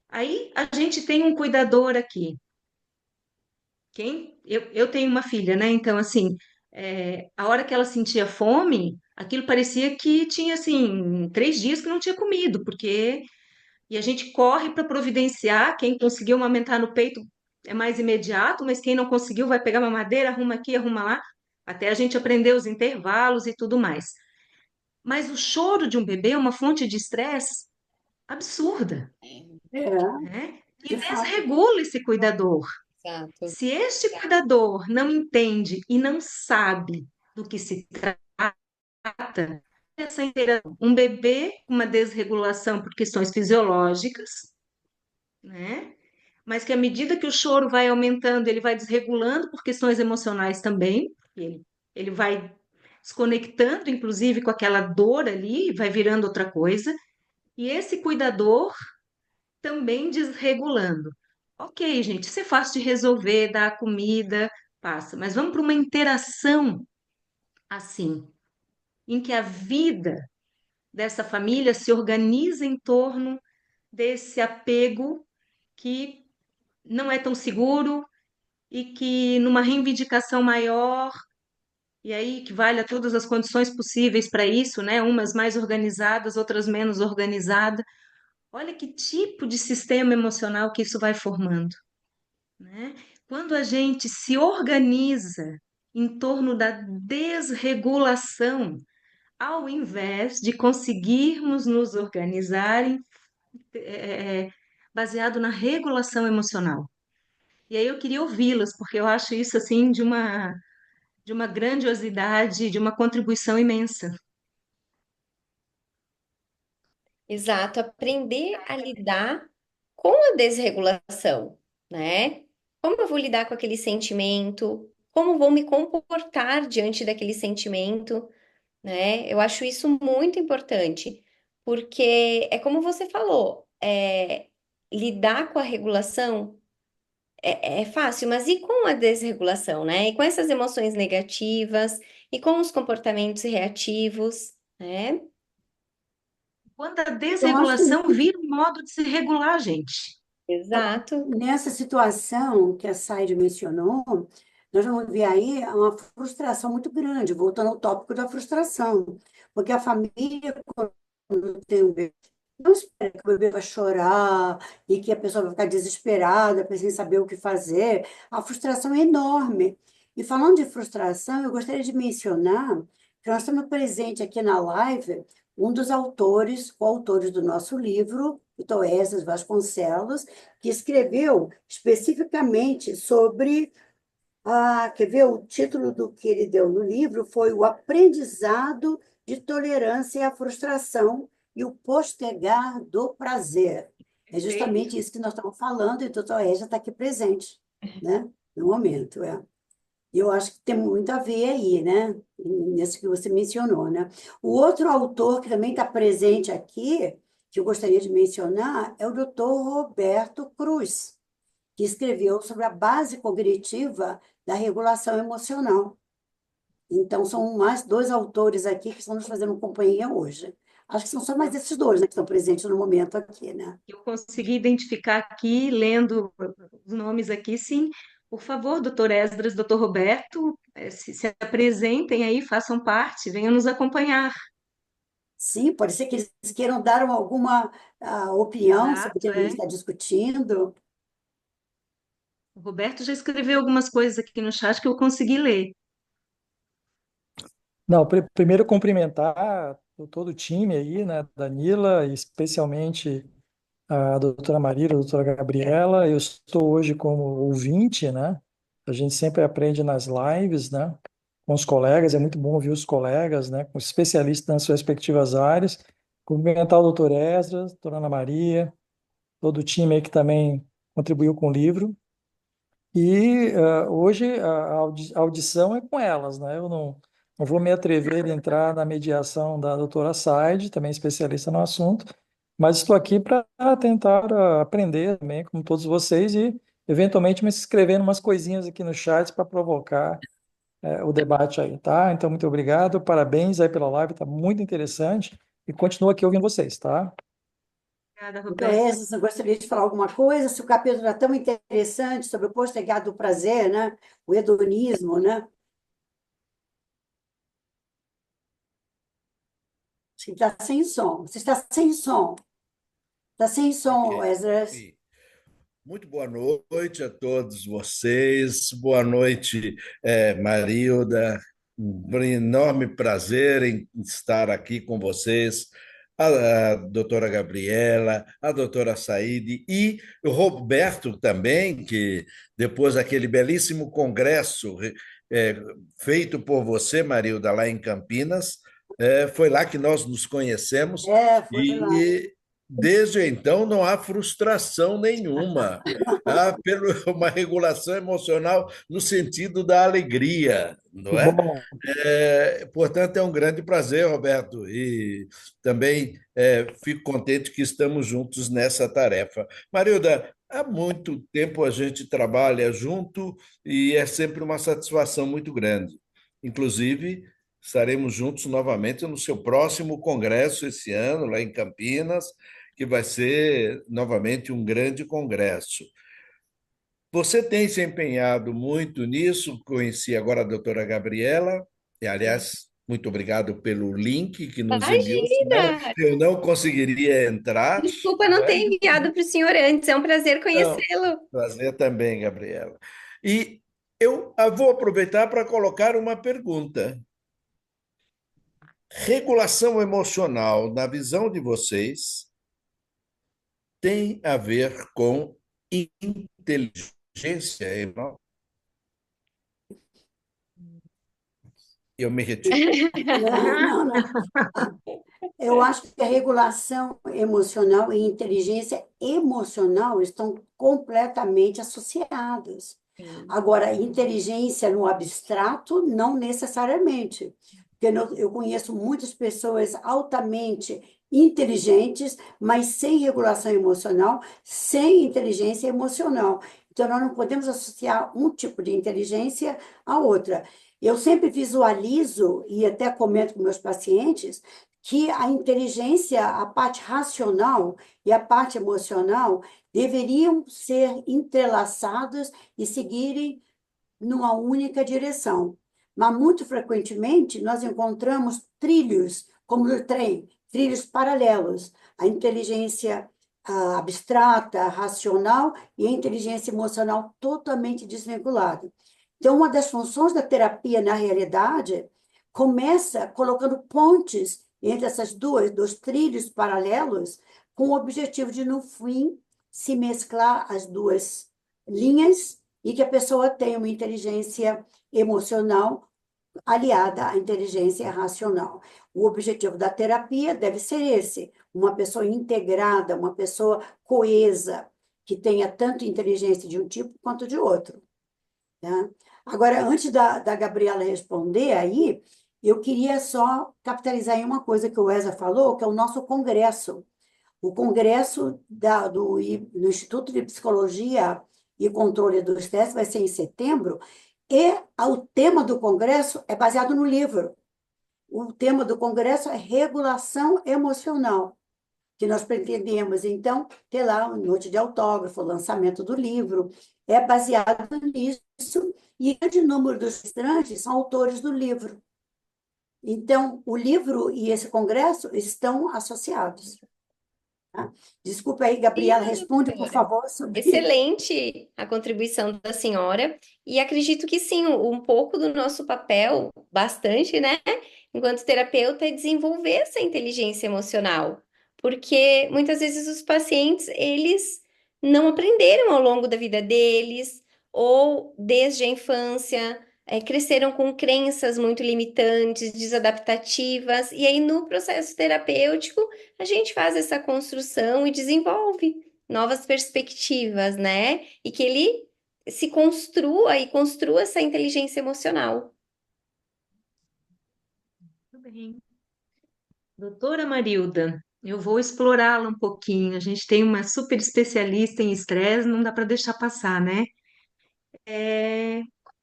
Aí a gente tem um cuidador aqui. Eu tenho uma filha, né? Então, assim, a hora que ela sentia fome, aquilo parecia que tinha, assim, 3 dias que não tinha comido, porque. E a gente corre para providenciar. Quem conseguiu amamentar no peito é mais imediato, mas quem não conseguiu vai pegar uma madeira, arruma aqui, arruma lá, até a gente aprender os intervalos e tudo mais. Mas o choro de um bebê é uma fonte de estresse absurda, É, né? E de fato. desregula esse cuidador. Exato. Se este cuidador não entende e não sabe do que se trata, essa interação, um bebê com uma desregulação por questões fisiológicas, né? Mas que à medida que o choro vai aumentando, ele vai desregulando por questões emocionais também, ele vai desconectando, inclusive, com aquela dor ali, vai virando outra coisa, e esse cuidador também desregulando. Ok, gente, isso é fácil de resolver, dar a comida, passa, mas vamos para uma interação assim, em que a vida dessa família se organiza em torno desse apego que não é tão seguro e que numa reivindicação maior e aí que vale a todas as condições possíveis para isso, né? Umas mais organizadas, outras menos organizadas. Olha que tipo de sistema emocional que isso vai formando, né? Quando a gente se organiza em torno da desregulação, ao invés de conseguirmos nos organizar baseado na regulação emocional. E aí eu queria ouvi-las, porque eu acho isso assim de uma grandiosidade, de uma contribuição imensa. Exato, aprender a lidar com a desregulação, né? Como eu vou lidar com aquele sentimento? Como vou me comportar diante daquele sentimento, né? Eu acho isso muito importante, porque é como você falou, lidar com a regulação é fácil, mas e com a desregulação, né? E com essas emoções negativas, e com os comportamentos reativos, né? Quando a Eu acho que desregulação vira um modo de se regular, gente. Exato. nessa situação que a Said mencionou, nós vamos ver aí uma frustração muito grande, voltando ao tópico da frustração, porque a família, quando tem um bebê, não espera que o bebê vai chorar e que a pessoa vai ficar desesperada, sem saber o que fazer. A frustração é enorme. E falando de frustração, eu gostaria de mencionar que nós estamos presente aqui na live um dos autores, coautores do nosso livro, o Toésio Vasconcelos, que escreveu especificamente sobre quer ver, o título do que ele deu no livro foi O Aprendizado de Tolerância à Frustração e o Postergar do Prazer. É Perfeito. justamente isso que nós estamos falando, e o doutor já está aqui presente, né? No momento, é. E eu acho que tem muito a ver aí, né? Nisso que você mencionou, né? O outro autor que também está presente aqui, que eu gostaria de mencionar, é o doutor Roberto Cruz, que escreveu sobre a base cognitiva da regulação emocional. Então, são mais dois autores aqui que estão nos fazendo companhia hoje. Acho que são só mais esses dois, né, que estão presentes no momento aqui, né? Eu consegui identificar aqui, lendo os nomes aqui, sim. Por favor, doutor Esdras, doutor Roberto, se apresentem aí, façam parte, venham nos acompanhar. Sim, pode ser que eles queiram dar alguma opinião sobre o que Exato, a gente é. está discutindo. O Roberto já escreveu algumas coisas aqui no chat que eu consegui ler. Não, primeiro cumprimentar todo o time aí, né, Danila, e especialmente a doutora Marília, a doutora Gabriela. Eu estou hoje como ouvinte, né? A gente sempre aprende nas lives, né? Com os colegas, é muito bom ouvir os colegas, né? Com os especialistas nas suas respectivas áreas. Cumprimentar o doutor Esdras, a doutora Ana Maria, todo o time aí que também contribuiu com o livro. E hoje a audição é com elas, né? Eu não vou me atrever a entrar na mediação da doutora Said, também especialista no assunto, mas estou aqui para tentar aprender também, como todos vocês, e eventualmente me escrevendo umas coisinhas aqui no chat para provocar o debate aí, tá? Então, muito obrigado, parabéns aí pela live, está muito interessante, e continuo aqui ouvindo vocês, tá? Obrigada, Então, Roberto. essa, você gostaria de falar alguma coisa? Se o capítulo é tão interessante sobre o postergado do prazer, né? O hedonismo, né? Acho que está sem som. Você está sem som. Está sem som, Ok. Esdras. Sim. Muito boa noite a todos vocês. Boa noite, Marilda. Um enorme prazer em estar aqui com vocês. A doutora Gabriela, a doutora Saíde e o Roberto também, que depois daquele belíssimo congresso eh, feito por você, Marilda, lá em Campinas, foi lá que nós nos conhecemos É, foi lá. e desde então não há frustração nenhuma. Há uma regulação emocional no sentido da alegria, Que não é? bom. Portanto, é um grande prazer, Roberto, e também fico contente que estamos juntos nessa tarefa. Marilda, há muito tempo a gente trabalha junto e é sempre uma satisfação muito grande. Inclusive, estaremos juntos novamente no seu próximo congresso esse ano, lá em Campinas, que vai ser novamente um grande congresso. Você tem se empenhado muito nisso, conheci agora a doutora Gabriela, E, aliás, muito obrigado pelo link que nos enviou, senão Imagina! eu não conseguiria entrar, Desculpa não não ter é? enviado para o senhor antes, é um prazer Não, conhecê-lo. prazer também, Gabriela. E eu vou aproveitar para colocar uma pergunta. Regulação emocional, na visão de vocês, tem a ver com inteligência emocional? Eu me retiro. Não, não, não. Eu acho que a regulação emocional e inteligência emocional estão completamente associadas. Sim. Agora, inteligência no abstrato, não necessariamente. Porque eu conheço muitas pessoas altamente inteligentes, mas sem regulação emocional, sem inteligência emocional. Então, nós não podemos associar um tipo de inteligência à outra. Eu sempre visualizo, e até comento com meus pacientes, que a inteligência, a parte racional e a parte emocional deveriam ser entrelaçadas e seguirem numa única direção. Mas, muito frequentemente, nós encontramos trilhos, como no trem, trilhos paralelos. A inteligência abstrata, racional e a inteligência emocional totalmente desvinculada. Então, uma das funções da terapia, na realidade, começa colocando pontes entre essas dois trilhos paralelos, com o objetivo de, no fim, se mesclar as duas linhas e que a pessoa tenha uma inteligência emocional aliada à inteligência racional. O objetivo da terapia deve ser esse: uma pessoa integrada, uma pessoa coesa, que tenha tanto inteligência de um tipo quanto de outro. Tá? Agora, antes da Gabriela responder aí, eu queria só capitalizar em uma coisa que o Eza falou, que é o nosso congresso. O congresso do Instituto de Psicologia e Controle do Estresse vai ser em setembro, e o tema do congresso é baseado no livro. O tema do congresso é regulação emocional, que nós pretendemos, então, ter lá uma noite de autógrafo, o lançamento do livro. É baseado nisso, e o grande número dos estudantes são autores do livro. Então, o livro e esse congresso estão associados. Tá? Desculpa aí, Gabriela, Sim, responde, por doutora. favor, sobre... Excelente a contribuição da senhora, e acredito que sim, um pouco do nosso papel, bastante, né, enquanto terapeuta, é desenvolver essa inteligência emocional, porque muitas vezes os pacientes, eles não aprenderam ao longo da vida deles, ou desde a infância, cresceram com crenças muito limitantes, desadaptativas, e aí no processo terapêutico, a gente faz essa construção e desenvolve novas perspectivas, né? E que ele se construa e construa essa inteligência emocional. Tudo bem. Doutora Marilda, eu vou explorá-la um pouquinho. A gente tem uma super especialista em estresse, não dá para deixar passar, né? Qual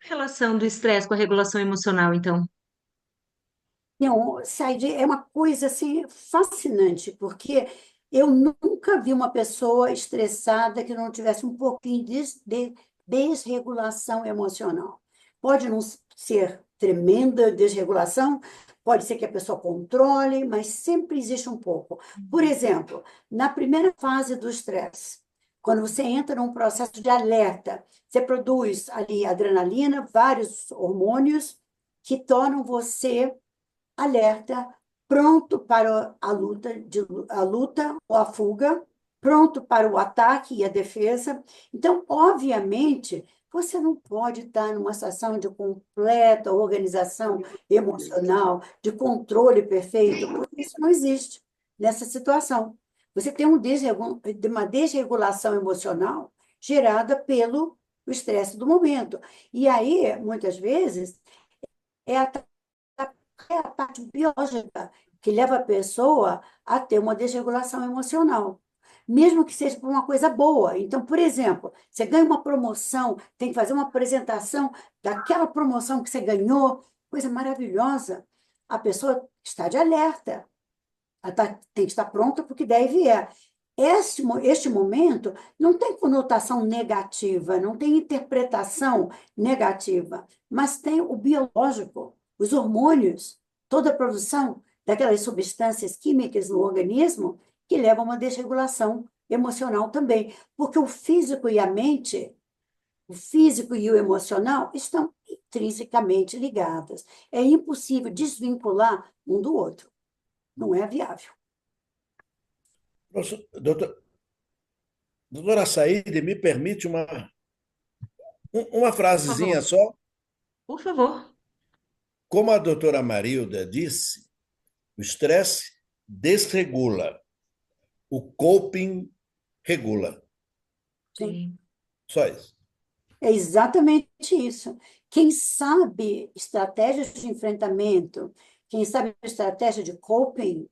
a relação do estresse com a regulação emocional, então? Não, Said, é uma coisa assim fascinante, porque eu nunca vi uma pessoa estressada que não tivesse um pouquinho de desregulação emocional. Pode não ser tremenda desregulação, pode ser que a pessoa controle, mas sempre existe um pouco. Por exemplo, na primeira fase do estresse, quando você entra num processo de alerta, você produz ali adrenalina, vários hormônios que tornam você alerta, pronto para a luta ou a fuga, pronto para o ataque e a defesa. Então, obviamente, você não pode estar numa situação de completa organização emocional, de controle perfeito, porque isso não existe nessa situação. Você tem uma desregulação emocional gerada pelo estresse do momento. E aí, muitas vezes, é a é a parte biológica que leva a pessoa a ter uma desregulação emocional, mesmo que seja por uma coisa boa. Então, por exemplo, você ganha uma promoção, tem que fazer uma apresentação daquela promoção que você ganhou, coisa maravilhosa. A pessoa está de alerta, tem que estar pronta para o que der e vier. Este momento não tem conotação negativa, não tem interpretação negativa, mas tem o biológico. os hormônios, toda a produção daquelas substâncias químicas no organismo que levam a uma desregulação emocional também, porque o físico e a mente, o físico e o emocional estão intrinsecamente ligados. É impossível desvincular um do outro. Não é viável. Doutora Saíde, me permite uma Por favor, frasezinha só? por favor. Como a doutora Marilda disse, o estresse desregula, o coping regula. Sim. Sim. Só isso. É exatamente isso. Quem sabe estratégias de enfrentamento, quem sabe estratégia de coping,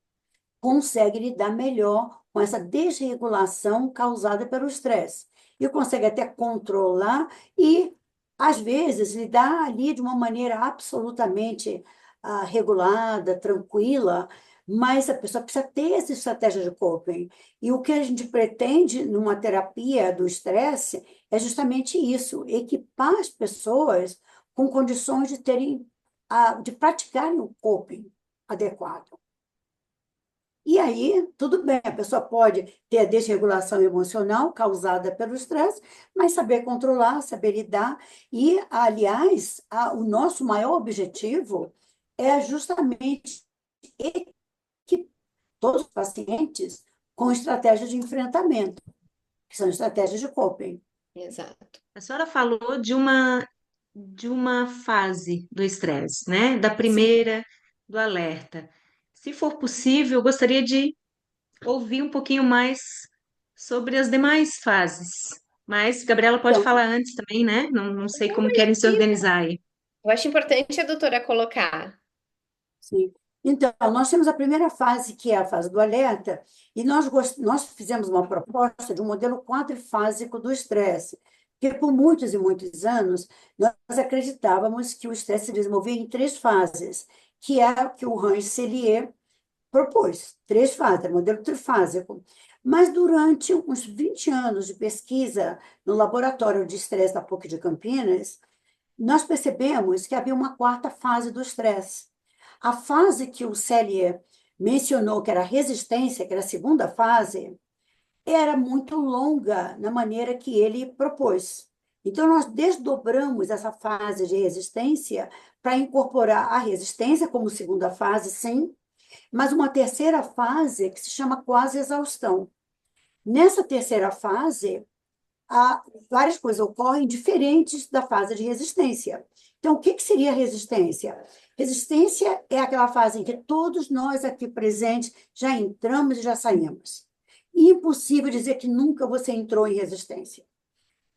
consegue lidar melhor com essa desregulação causada pelo estresse. E consegue até controlar e, às vezes, lidar ali de uma maneira absolutamente regulada, tranquila, mas a pessoa precisa ter essa estratégia de coping. E o que a gente pretende numa terapia do estresse é justamente isso, equipar as pessoas com condições de terem, de praticarem o coping adequado. E aí, tudo bem, a pessoa pode ter a desregulação emocional causada pelo estresse, mas saber controlar, saber lidar. E, aliás, o nosso maior objetivo é justamente que todos os pacientes com estratégias de enfrentamento, que são estratégias de coping. Exato. A senhora falou de uma fase do estresse, né? Da Sim. primeira, do alerta. Se for possível, eu gostaria de ouvir um pouquinho mais sobre as demais fases. Mas Gabriela pode Então, falar antes também, né? Não sei Não, como querem se imagina. organizar aí. Eu acho importante a doutora colocar. sim. Então, nós temos a primeira fase, que é a fase do alerta, e nós fizemos uma proposta de um modelo quadrifásico do estresse, porque por muitos e muitos anos nós acreditávamos que o estresse se desenvolvia em três fases, que é o que o Hans Selye propôs, três fases, era modelo trifásico. Mas durante uns 20 anos de pesquisa no laboratório de estresse da PUC de Campinas, nós percebemos que havia uma quarta fase do estresse. A fase que o Selye mencionou, que era a resistência, que era a segunda fase, era muito longa na maneira que ele propôs. Então, nós desdobramos essa fase de resistência para incorporar a resistência como segunda fase, sim, mas uma terceira fase que se chama quase exaustão. Nessa terceira fase, várias coisas ocorrem diferentes da fase de resistência. Então, o que seria resistência? Resistência é aquela fase em que todos nós aqui presentes já entramos e já saímos. E impossível dizer que nunca você entrou em resistência.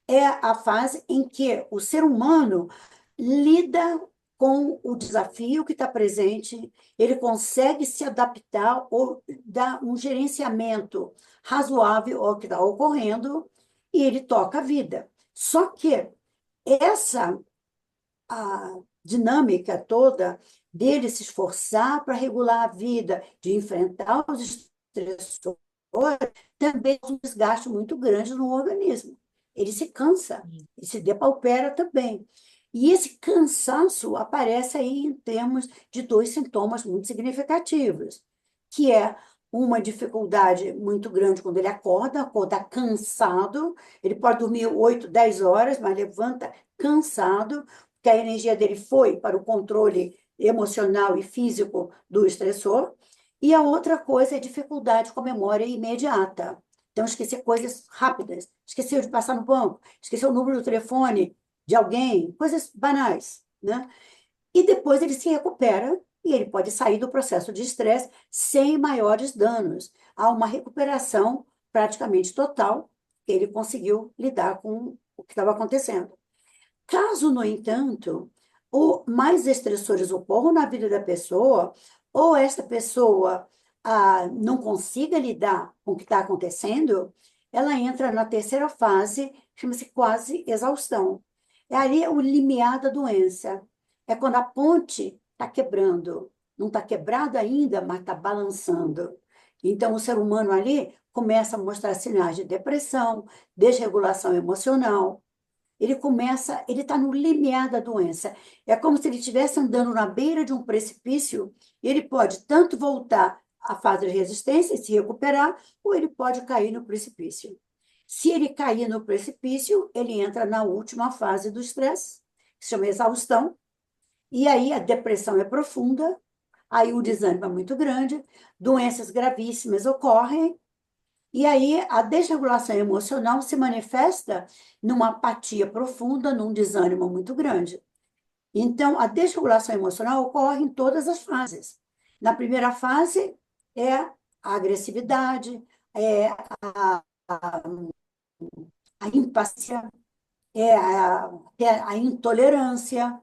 É a fase em que o ser humano lida com o desafio que está presente, ele consegue se adaptar ou dar um gerenciamento razoável ao que está ocorrendo e ele toca a vida. Só que essa a dinâmica toda dele se esforçar para regular a vida, de enfrentar os estressores, também é um desgaste muito grande no organismo. Ele se cansa, ele se depaupera também. E esse cansaço aparece aí em termos de dois sintomas muito significativos, que é uma dificuldade muito grande quando ele acorda cansado, ele pode dormir 8, 10 horas, mas levanta cansado, porque a energia dele foi para o controle emocional e físico do estressor. E a outra coisa é dificuldade com a memória imediata. Então, esquecer coisas rápidas. Esqueceu de passar no banco, esqueceu o número do telefone de alguém, coisas banais, né? E depois ele se recupera e ele pode sair do processo de estresse sem maiores danos. Há uma recuperação praticamente total, ele conseguiu lidar com o que estava acontecendo. Caso, no entanto, mais estressores ocorram na vida da pessoa, ou esta pessoa não consiga lidar com o que está acontecendo, ela entra na terceira fase, chama-se quase exaustão. É ali o limiar da doença. É quando a ponte está quebrando. Não está quebrada ainda, mas está balançando. Então, o ser humano ali começa a mostrar sinais de depressão, desregulação emocional, ele está no limiar da doença. É como se ele estivesse andando na beira de um precipício, e ele pode tanto voltar à fase de resistência e se recuperar, ou ele pode cair no precipício. Se ele cair no precipício, ele entra na última fase do estresse, que se chama exaustão, e aí a depressão é profunda, aí o desânimo é muito grande, doenças gravíssimas ocorrem, e aí a desregulação emocional se manifesta numa apatia profunda, num desânimo muito grande. Então, a desregulação emocional ocorre em todas as fases. Na primeira fase é a agressividade, é a impaciência, é a intolerância,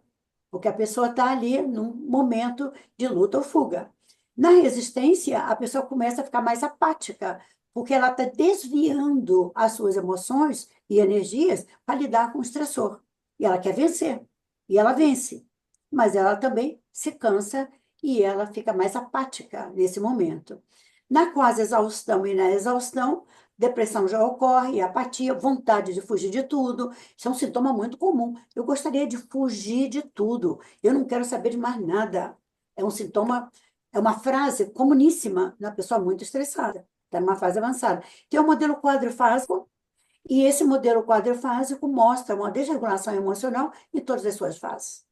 porque a pessoa está ali num momento de luta ou fuga. Na resistência, a pessoa começa a ficar mais apática, porque ela está desviando as suas emoções e energias para lidar com o estressor. E ela quer vencer, e ela vence, mas ela também se cansa e ela fica mais apática nesse momento. Na quase exaustão e na exaustão, depressão já ocorre, apatia, vontade de fugir de tudo. Isso é um sintoma muito comum. Eu gostaria de fugir de tudo. Eu não quero saber de mais nada. É um sintoma, é uma frase comuníssima na pessoa muito estressada, está numa fase avançada. Tem o modelo quadrifásico, e esse modelo quadrifásico mostra uma desregulação emocional em todas as suas fases.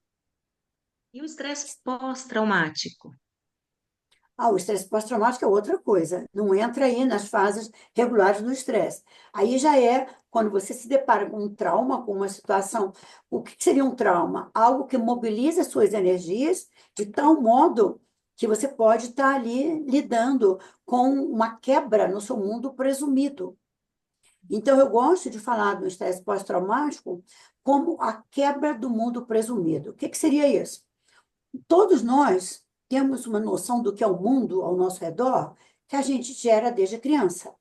E o estresse pós-traumático? O estresse pós-traumático é outra coisa, não entra aí nas fases regulares do estresse. Aí já é quando você se depara com um trauma, com uma situação. O que seria um trauma? Algo que mobiliza suas energias de tal modo que você pode estar ali lidando com uma quebra no seu mundo presumido. Então, eu gosto de falar do estresse pós-traumático como a quebra do mundo presumido. O que seria isso? Todos nós temos uma noção do que é o mundo ao nosso redor que a gente gera desde criança.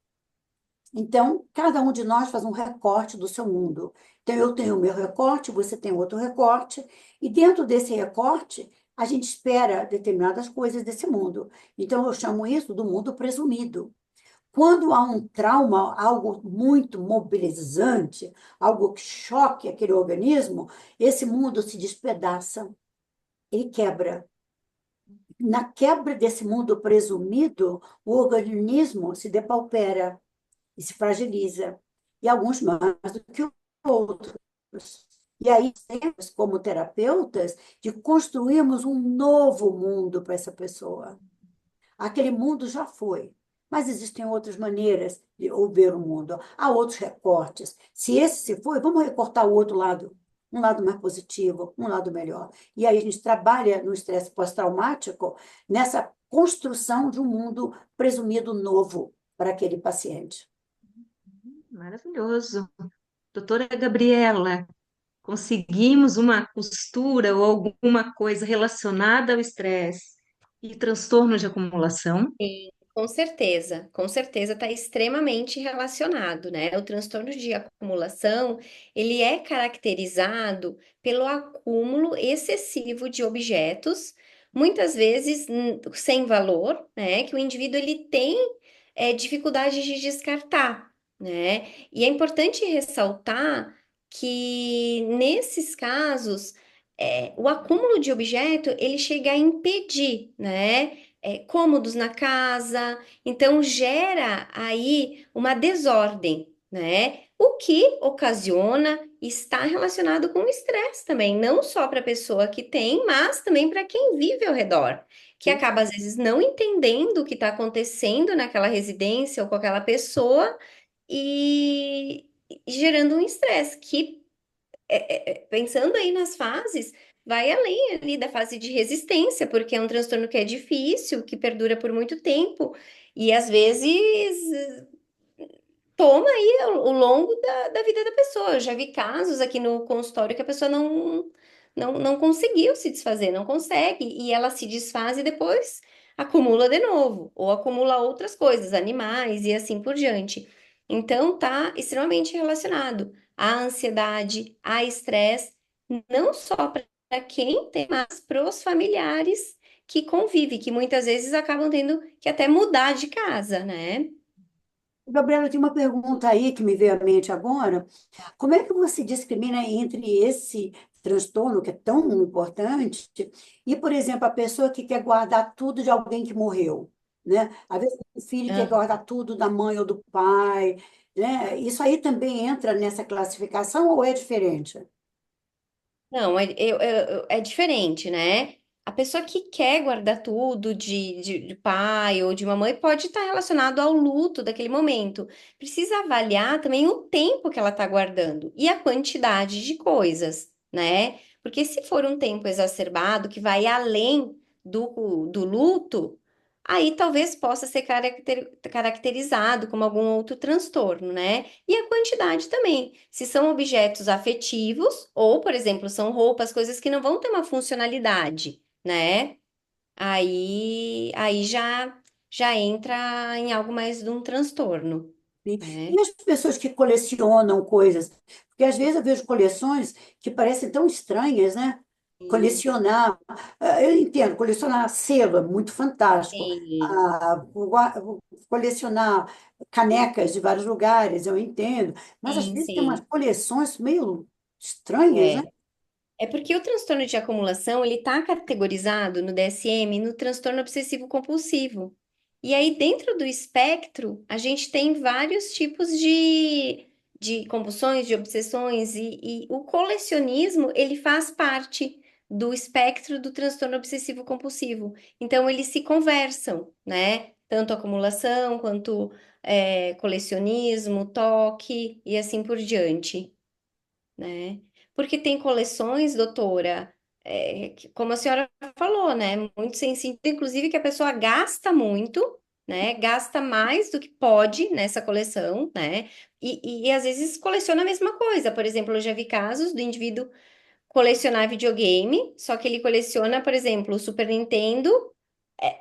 Então, cada um de nós faz um recorte do seu mundo. Então, eu tenho o meu recorte, você tem outro recorte, e dentro desse recorte, a gente espera determinadas coisas desse mundo. Então, eu chamo isso do mundo presumido. Quando há um trauma, algo muito mobilizante, algo que choque aquele organismo, esse mundo se despedaça, ele quebra. Na quebra desse mundo presumido, o organismo se depaupera e se fragiliza, e alguns mais do que outros. E aí, temos, como terapeutas, de construirmos um novo mundo para essa pessoa. Aquele mundo já foi, mas existem outras maneiras de ver o mundo. Há outros recortes. Se esse se foi, vamos recortar o outro lado, um lado mais positivo, um lado melhor. E aí a gente trabalha no estresse pós-traumático nessa construção de um mundo presumido novo para aquele paciente. Maravilhoso. Doutora Gabriela, conseguimos uma costura ou alguma coisa relacionada ao estresse e transtorno de acumulação? Sim, com certeza está extremamente relacionado, né? O transtorno de acumulação, ele é caracterizado pelo acúmulo excessivo de objetos, muitas vezes sem valor, né? Que o indivíduo ele tem dificuldade de descartar, né? E é importante ressaltar que nesses casos, o acúmulo de objeto, ele chega a impedir, né? Cômodos na casa, então gera aí uma desordem, né? O que ocasiona está relacionado com o estresse também, não só para a pessoa que tem, mas também para quem vive ao redor, que acaba às vezes não entendendo o que está acontecendo naquela residência ou com aquela pessoa e gerando um estresse que pensando aí nas fases, vai além ali da fase de resistência, porque é um transtorno que é difícil, que perdura por muito tempo, e às vezes toma aí ao longo da vida da pessoa. Eu já vi casos aqui no consultório que a pessoa não conseguiu se desfazer, não consegue, e ela se desfaz e depois acumula de novo, ou acumula outras coisas, animais e assim por diante. Então, tá extremamente relacionado à ansiedade, a estresse, não só para quem tem, mas para os familiares que convivem, que muitas vezes acabam tendo que até mudar de casa, né? Gabriela, tem uma pergunta aí que me veio à mente agora. Como é que você discrimina entre esse transtorno, que é tão importante, e, por exemplo, a pessoa que quer guardar tudo de alguém que morreu, né? Às vezes o filho quer Ah, guardar tudo da mãe ou do pai, né? Isso aí também entra nessa classificação ou é diferente? não, é diferente, né? A pessoa que quer guardar tudo de pai ou de mamãe pode estar relacionado ao luto daquele momento. Precisa avaliar também o tempo que ela está guardando e a quantidade de coisas, né? Porque se for um tempo exacerbado, que vai além do luto, aí talvez possa ser caracterizado como algum outro transtorno, né? E a quantidade também. Se são objetos afetivos, ou, por exemplo, são roupas, coisas que não vão ter uma funcionalidade, né? Aí já entra em algo mais de um transtorno, Sim. né? E as pessoas que colecionam coisas? Porque às vezes eu vejo coleções que parecem tão estranhas, né? Sim, Colecionar, eu entendo, colecionar selo é muito fantástico. sim, Ah, colecionar canecas de vários lugares, eu entendo. Mas às sim, vezes tem umas sim. coleções meio estranhas, né? É. É porque o transtorno de acumulação, ele está categorizado no DSM no transtorno obsessivo compulsivo. E aí, dentro do espectro, a gente tem vários tipos de compulsões, de obsessões, e o colecionismo, ele faz parte do espectro do transtorno obsessivo compulsivo. Então, eles se conversam, né? Tanto acumulação quanto colecionismo, toque e assim por diante, né? Porque tem coleções, doutora, como a senhora falou, né? Muito sensível, inclusive que a pessoa gasta muito, né? Gasta mais do que pode nessa coleção, né? E às vezes coleciona a mesma coisa. Por exemplo, eu já vi casos do indivíduo colecionar videogame, só que ele coleciona, por exemplo, o Super Nintendo,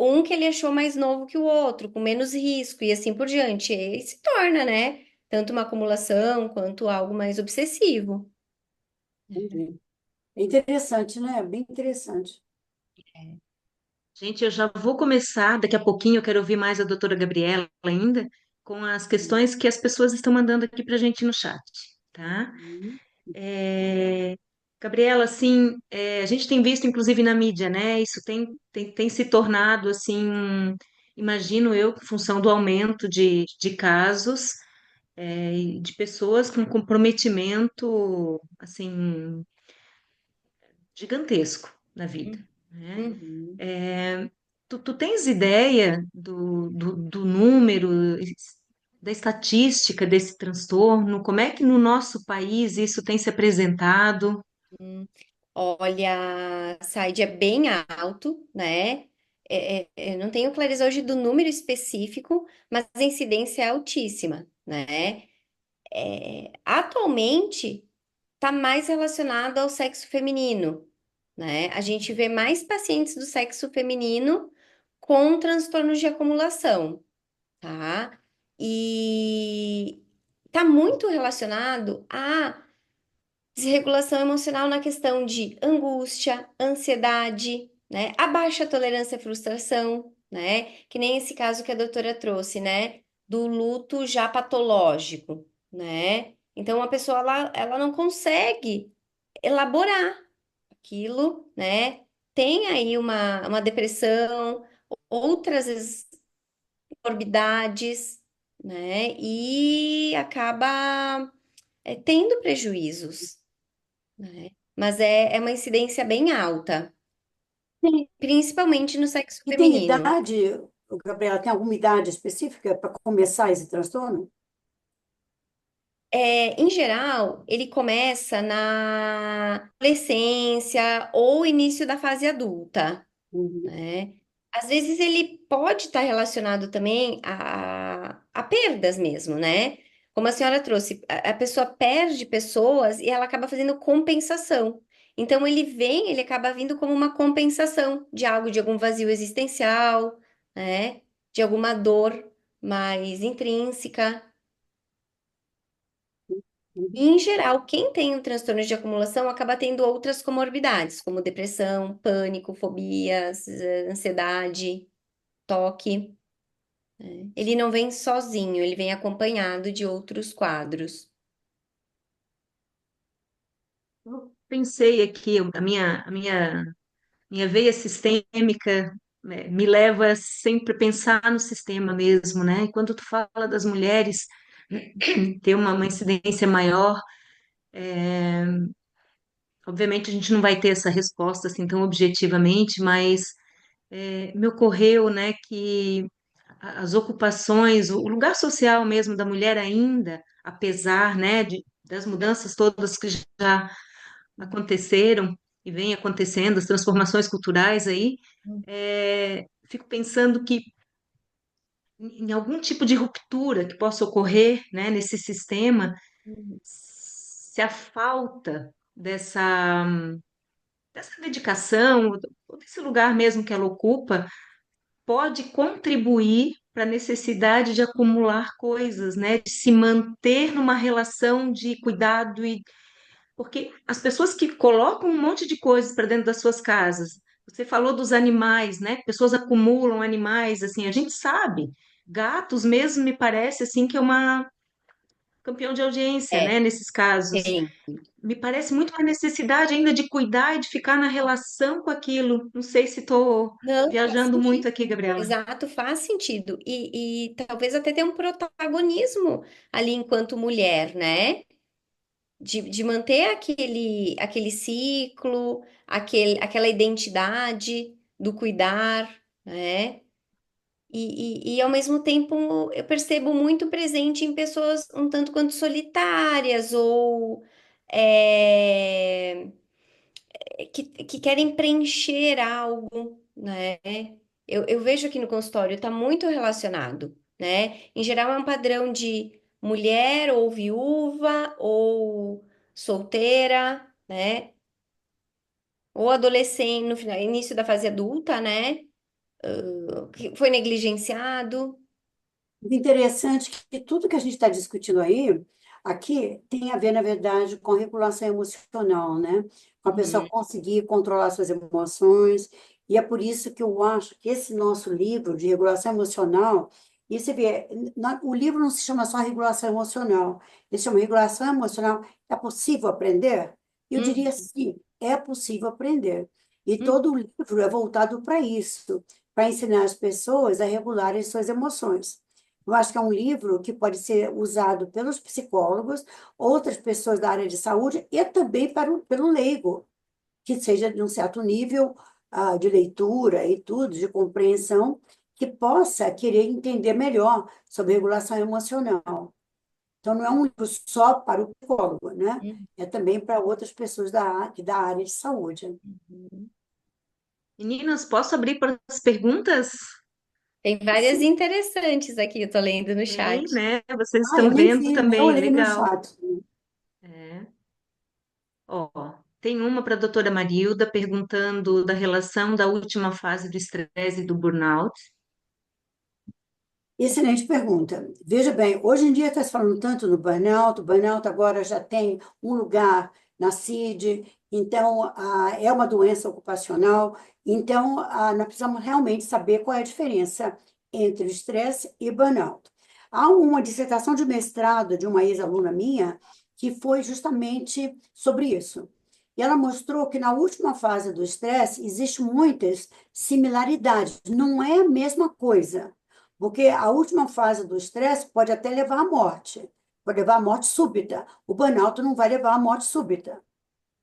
um que ele achou mais novo que o outro, com menos risco e assim por diante. E se torna, né? Tanto uma acumulação quanto algo mais obsessivo. Entendi. É interessante, né? Bem interessante. Gente, eu já vou começar, daqui a pouquinho eu quero ouvir mais a doutora Gabriela ainda, com as questões que as pessoas estão mandando aqui para a gente no chat, tá? Uhum. É, Gabriela, assim, a gente tem visto, inclusive na mídia, né? Isso tem se tornado, assim, imagino eu, em função do aumento de casos, e de pessoas com comprometimento, assim, gigantesco na vida, né? Uhum. Tu tens ideia do número, da estatística desse transtorno? Como é que no nosso país isso tem se apresentado? Olha, Said é bem alto, né? Eu não tenho clareza hoje do número específico, mas a incidência é altíssima, né? Atualmente, está mais relacionado ao sexo feminino, né? A gente vê mais pacientes do sexo feminino com transtornos de acumulação, tá? E está muito relacionado a desregulação emocional na questão de angústia, ansiedade, né? A baixa tolerância à frustração, né? Que nem esse caso que a doutora trouxe, né? Do luto já patológico, né? Então, a pessoa, ela não consegue elaborar aquilo, né? Tem aí uma depressão, outras morbidades, né? E acaba tendo prejuízos, né? Mas é uma incidência bem alta, Tem- principalmente no sexo E tem feminino. idade, Gabriela, tem alguma idade específica para começar esse transtorno? Em geral, ele começa na adolescência ou início da fase adulta, Uhum. né? Às vezes ele pode estar relacionado também a perdas mesmo, né? Como a senhora trouxe, a pessoa perde pessoas e ela acaba fazendo compensação. Então ele acaba vindo como uma compensação de algo, de algum vazio existencial, né? De alguma dor mais intrínseca. E, Uhum. em geral, quem tem um transtorno de acumulação acaba tendo outras comorbidades, como depressão, pânico, fobias, ansiedade, toque. né? Ele não vem sozinho, ele vem acompanhado de outros quadros. Eu pensei aqui, a minha veia sistêmica, né, me leva sempre a pensar no sistema mesmo, né? E quando tu fala das mulheres ter uma incidência maior, obviamente a gente não vai ter essa resposta assim tão objetivamente, mas me ocorreu, né, que as ocupações, o lugar social mesmo da mulher ainda, apesar, né, das mudanças todas que já aconteceram e vêm acontecendo, as transformações culturais aí, fico pensando que em algum tipo de ruptura que possa ocorrer, né, nesse sistema, se a falta dessa dedicação, ou desse lugar mesmo que ela ocupa, pode contribuir para a necessidade de acumular coisas, né, de se manter numa relação de cuidado e porque as pessoas que colocam um monte de coisas para dentro das suas casas, você falou dos animais, né? Pessoas acumulam animais, assim, a gente sabe. Gatos mesmo me parece assim que é uma campeão de audiência, É, né? Nesses casos. tem. Me parece muito uma necessidade ainda de cuidar e de ficar na relação com aquilo. Não sei se estou Não, faz viajando muito sentido. aqui, Gabriela. Exato, faz sentido. E talvez até ter um protagonismo ali enquanto mulher, né? De manter aquele ciclo, aquela identidade do cuidar, né? E ao mesmo tempo eu percebo muito presente em pessoas um tanto quanto solitárias ou é, que querem preencher algo, né? Eu vejo aqui no consultório, está muito relacionado, né? Em geral é um padrão de mulher ou viúva ou solteira, né? Ou adolescente, no final, início da fase adulta, né? Que foi negligenciado. Interessante que tudo que a gente está discutindo aí, aqui, tem a ver, na verdade, com regulação emocional, né? Com a pessoa Uhum, conseguir controlar suas emoções. E é por isso que eu acho que esse nosso livro de regulação emocional, e você vê, o livro não se chama só regulação emocional, ele se chama regulação emocional. É possível aprender? Eu Uhum, diria sim, é possível aprender. E uhum, todo o livro é voltado para isso, para ensinar as pessoas a regularem suas emoções. Eu acho que é um livro que pode ser usado pelos psicólogos, outras pessoas da área de saúde e também pelo leigo, que seja de um certo nível de leitura e tudo, de compreensão, que possa querer entender melhor sobre regulação emocional. Então, não é um livro só para o psicólogo, né? uhum, É também para outras pessoas da área de saúde. uhum. Meninas, posso abrir para as perguntas? Tem várias Sim. interessantes aqui, eu tô lendo no Tem, chat. né? Vocês Eu estão nem vendo vi, nem também, olhei no legal. chat. É. Ó, tem uma para a doutora Marilda perguntando da relação da última fase do estresse e do burnout. Excelente pergunta. Veja bem, hoje em dia está se falando tanto no burnout, o burnout agora já tem um lugar na CID, então é uma doença ocupacional, então nós precisamos realmente saber qual é a diferença entre o estresse e burnout. Há uma dissertação de mestrado de uma ex-aluna minha que foi justamente sobre isso. E ela mostrou que na última fase do estresse existem muitas similaridades, não é a mesma coisa. Porque a última fase do estresse pode até levar à morte, pode levar à morte súbita. O burnout não vai levar à morte súbita,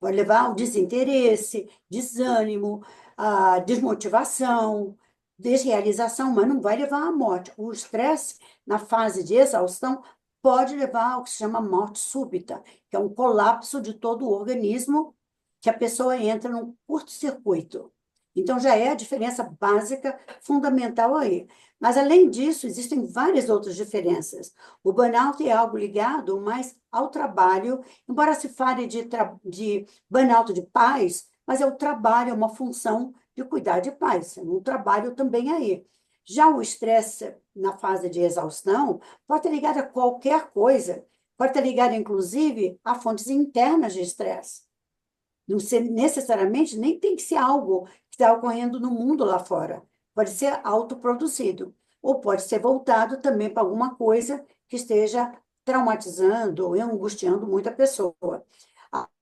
pode levar ao desinteresse, desânimo, à desmotivação, desrealização, mas não vai levar à morte. O estresse, na fase de exaustão, pode levar ao que se chama morte súbita, que é um colapso de todo o organismo, que a pessoa entra num curto-circuito. Então, já é a diferença básica, fundamental aí. Mas, além disso, existem várias outras diferenças. O burnout é algo ligado mais ao trabalho, embora se fale de burnout de pais, mas é o trabalho, é uma função de cuidar de pais, é um trabalho também aí. Já o estresse na fase de exaustão pode estar ligado a qualquer coisa, pode estar ligado, inclusive, a fontes internas de estresse. Não ser necessariamente, nem tem que ser algo que está ocorrendo no mundo lá fora. Pode ser autoproduzido. ou pode ser voltado também para alguma coisa que esteja traumatizando ou angustiando muito a pessoa.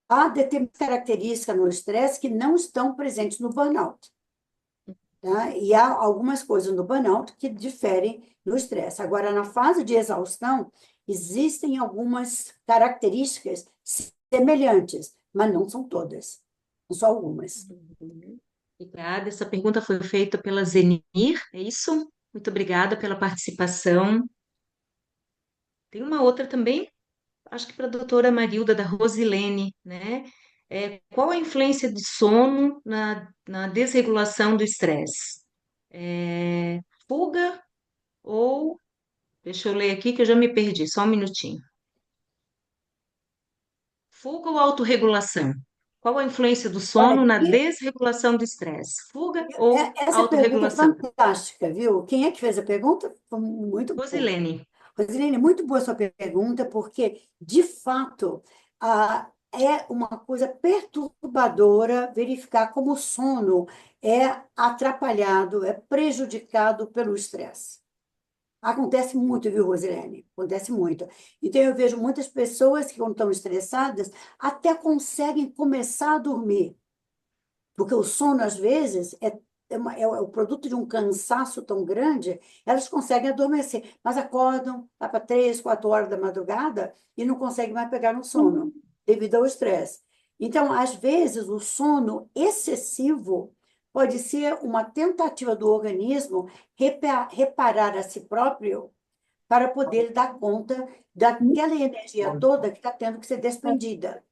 Há determinadas características no estresse que não estão presentes no burnout, tá? E há algumas coisas no burnout que diferem no estresse. Agora, na fase de exaustão, existem algumas características semelhantes, mas não são todas, são só algumas. Obrigada. Essa pergunta foi feita pela Zenir, é isso? Muito obrigada pela participação. Tem uma outra também, acho que para a doutora Marilda, da Rosilene, né? Qual a influência de sono na desregulação do estresse? Fuga ou... Deixa eu ler aqui que eu já me perdi, só um minutinho. Fuga ou autorregulação? Qual a influência do Olha, sono na desregulação do estresse? Fuga ou essa pergunta é autorregulação? fantástica, viu? Quem é que fez a pergunta? Foi muito boa. Rosilene. Rosilene, muito boa sua pergunta, porque, de fato, é uma coisa perturbadora verificar como o sono é atrapalhado, é prejudicado pelo estresse. Acontece muito, viu, Rosilene? Acontece muito. Então, eu vejo muitas pessoas que, quando estão estressadas, até conseguem começar a dormir. Porque o sono, às vezes, é o produto de um cansaço tão grande, elas conseguem adormecer, mas acordam lá para 3, 4 horas da madrugada e não conseguem mais pegar no sono, devido ao estresse. Então, às vezes, o sono excessivo pode ser uma tentativa do organismo reparar a si próprio para poder dar conta daquela energia toda que está tendo que ser despendida.